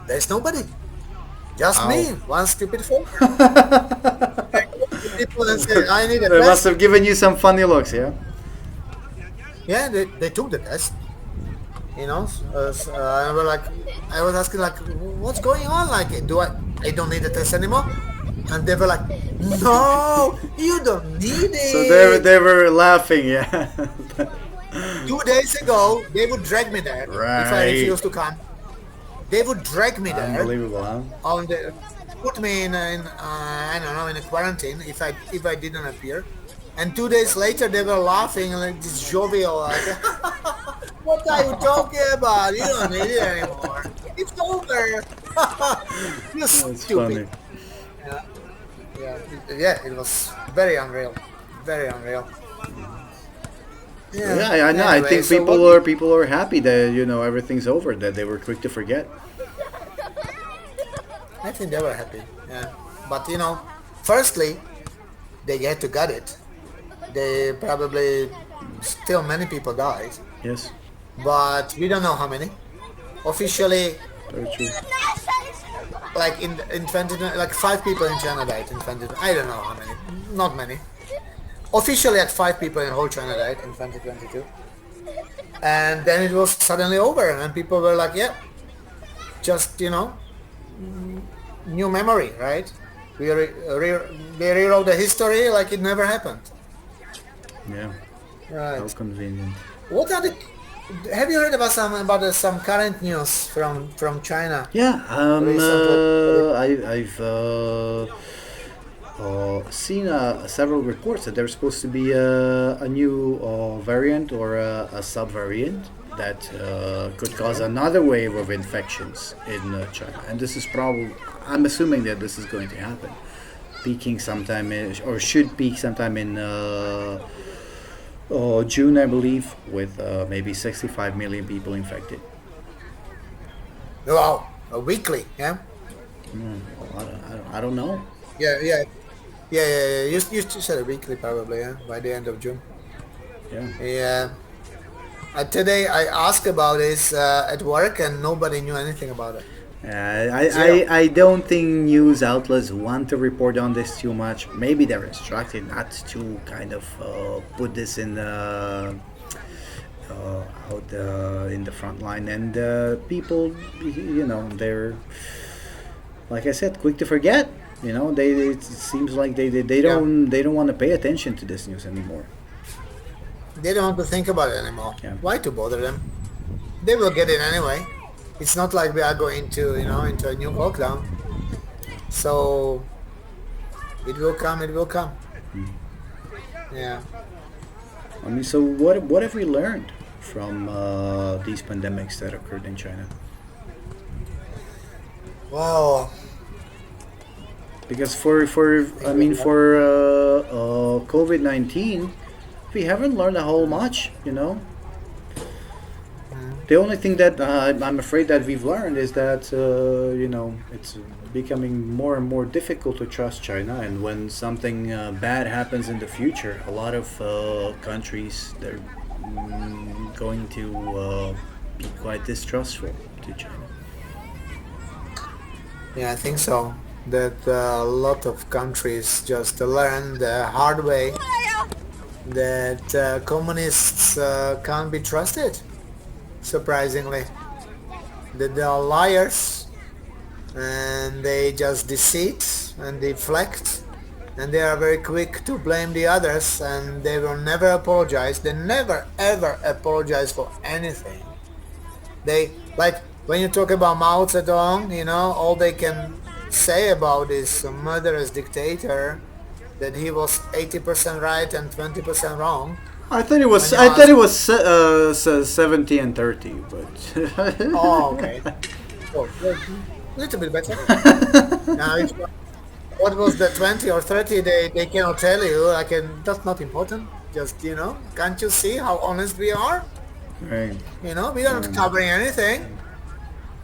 there's nobody, just Ow. me, one stupid phone. I go to people and say, I need a They must test. have given you some funny looks, yeah. Yeah, they took the test. And we're like, I was asking like, what's going on? Like, I don't need the test anymore? And they were like, no, you don't need So it. they were laughing, yeah. 2 days ago, they would drag me there if I Right. refused to come. They would drag me there Unbelievable, huh? on the, put me in I don't know, in a quarantine if I didn't appear. And 2 days later, they were laughing like this jovial, like, what are you talking about? You don't need it anymore. It's over. You're That's stupid. funny. Yeah, yeah, it was very unreal, very unreal. Yeah. Yeah, I know. I Anyway, think so what? people are happy that everything's over. That they were quick to forget. I think they were happy. Yeah, but firstly, they had to get it. They probably still many people died, Yes, but we don't know how many. Officially, very true. like in 20, like 5 people in China died in 20. I don't know how many. Not many. Officially, like 5 people in whole China died in 2022, and then it was suddenly over, and people were like, "Yeah, just new memory, right? They rewrote the history like it never happened." Yeah, how Right. convenient. What are the? Have you heard about some current news from China Yeah, recently? I've seen several reports that there's supposed to be a new variant or a subvariant that could cause another wave of infections in China, and this is probably. I'm assuming that this is going to happen, peaking sometime or should peak sometime in June, I believe, with maybe 65 million people infected. Wow, a weekly, yeah, Well, I don't know. yeah, yeah, yeah, yeah, yeah. You said a weekly probably, yeah, by the end of June. Yeah. Yeah. Today I asked about this at work and nobody knew anything about it. Zero. I don't think news outlets want to report on this too much. Maybe they're instructed not to kind of put this in out in the front line, and people, they're like I said, quick to forget. They it seems like Yeah. they don't want to pay attention to this news anymore. They don't want to think about it anymore. Yeah. Why to bother them? They will get it anyway. It's not like we are going to, into a new lockdown. So it will come. It will come. Yeah. I mean, so what have we learned from these pandemics that occurred in China? Well, Because for I mean for COVID-19, we haven't learned a whole much. Mm. The only thing that I'm afraid that we've learned is that it's becoming more and more difficult to trust China, and when something bad happens in the future, a lot of countries they're going to be quite distrustful to China. Yeah, I think so. That a lot of countries just learn the hard way that communists can't be trusted. Surprisingly, that they are liars and they just deceit and deflect, and they are very quick to blame the others, and they will never apologize. They never ever apologize for anything. They, like, when you talk about Mao Zedong, all they can say about this murderous dictator that he was 80% right and 20% wrong. When you I thought ask, it was 70 and 30, oh, okay, but oh, a little bit better. Now, if, what was the 20 or 30? They cannot tell you. That's not important. Just, can't you see how honest we are? right. We are not covering anything.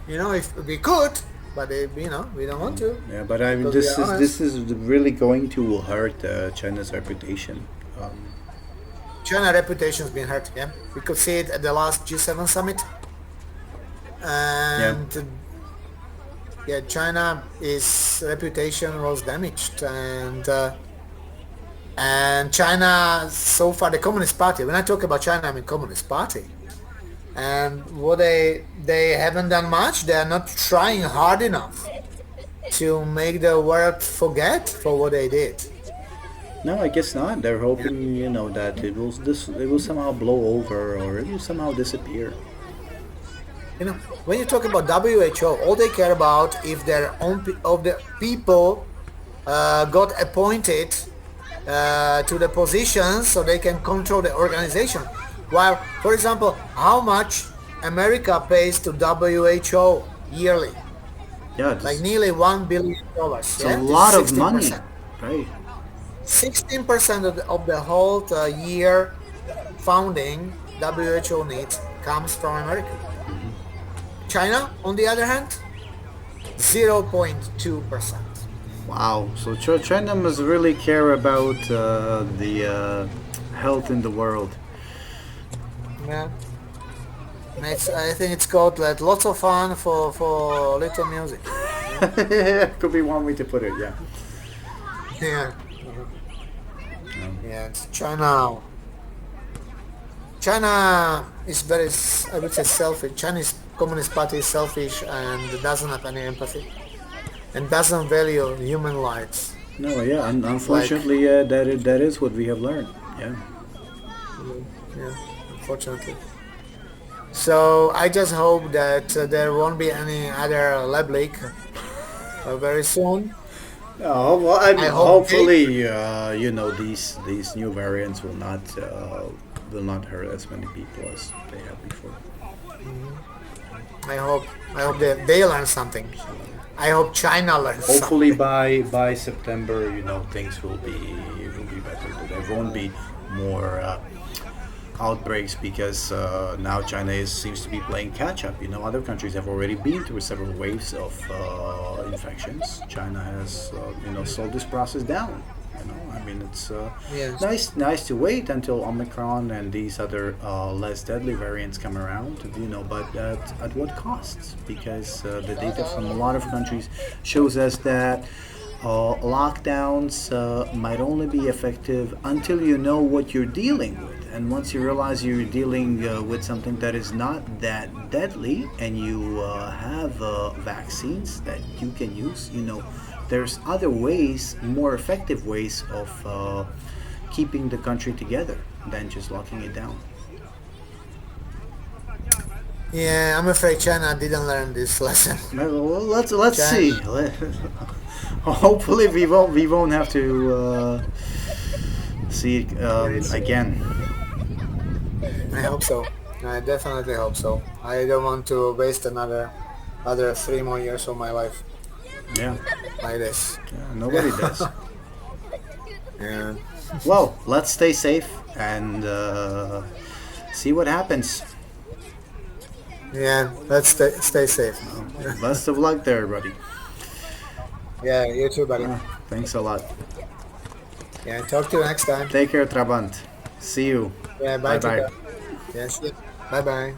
If we could, but we don't want to Yeah, but I mean, because we are this honest. is really going to hurt China's reputation. China reputation has been hurt. Yeah, we could see it at the last G7 summit, Yeah, and yeah, China's reputation was damaged, and China so far, the Communist Party. When I talk about China, I mean Communist Party. And what they haven't done much. They are not trying hard enough to make the world forget for what they did. no, I guess not. They're Yeah. hoping, that it will somehow blow over or it will somehow disappear. When you talk about WHO, all they care about if their own of the people got appointed to the positions so they can control the organization. While, for example, how much America pays to WHO yearly? Yeah, Like nearly $1 billion. it's a Yeah, this is lot of money, 16%. right? 16% of the whole year founding WHO needs comes from America. China, on the other hand, 0.2%. Wow. So China must really care about the health in the world. Yeah. And I think it's called like lots of fun for little music. Yeah. Could be one way to put it. Yeah. Yeah. Yeah. It's China. China is very, I would say, selfish. Chinese Communist Party is selfish and doesn't have any empathy and doesn't value human lives. No. Yeah. Like, Unfortunately, that is what we have learned. Yeah. yeah, unfortunately. So I just hope that there won't be any other lab leak very soon. Oh, well, I I mean, hope they, hopefully, these new variants will not hurt as many people as they have before. I hope they learn something. I hope China learns Hopefully, something. by September, things will be better. There won't be more outbreaks because now China seems to be playing catch up. Other countries have already been through several waves of infections. China has slowed this process down. I mean, it's Yes. nice to wait until Omicron and these other less deadly variants come around. But at what cost? Because the data from a lot of countries shows us that lockdowns might only be effective until you know what you're dealing with. And once you realize you're dealing with something that is not that deadly and you have vaccines that you can use, there's other ways, more effective ways of keeping the country together than just locking it down. Yeah, I'm afraid China didn't learn this lesson. Well, let's see. China, Hopefully, we won't have to see it again. I hope so. I definitely hope so. I don't want to waste another 3 more years of my life. Yeah, like this. yeah, nobody does. Yeah. Well, let's stay safe and see what happens. Yeah. Let's stay safe. Best of luck there, buddy. Yeah. You too, buddy. Thanks a lot. Yeah. Talk to you next time. Take care, Trabant. See you. Yeah. Bye, Bye bye. Tita. Yes. Yeah. Bye, bye.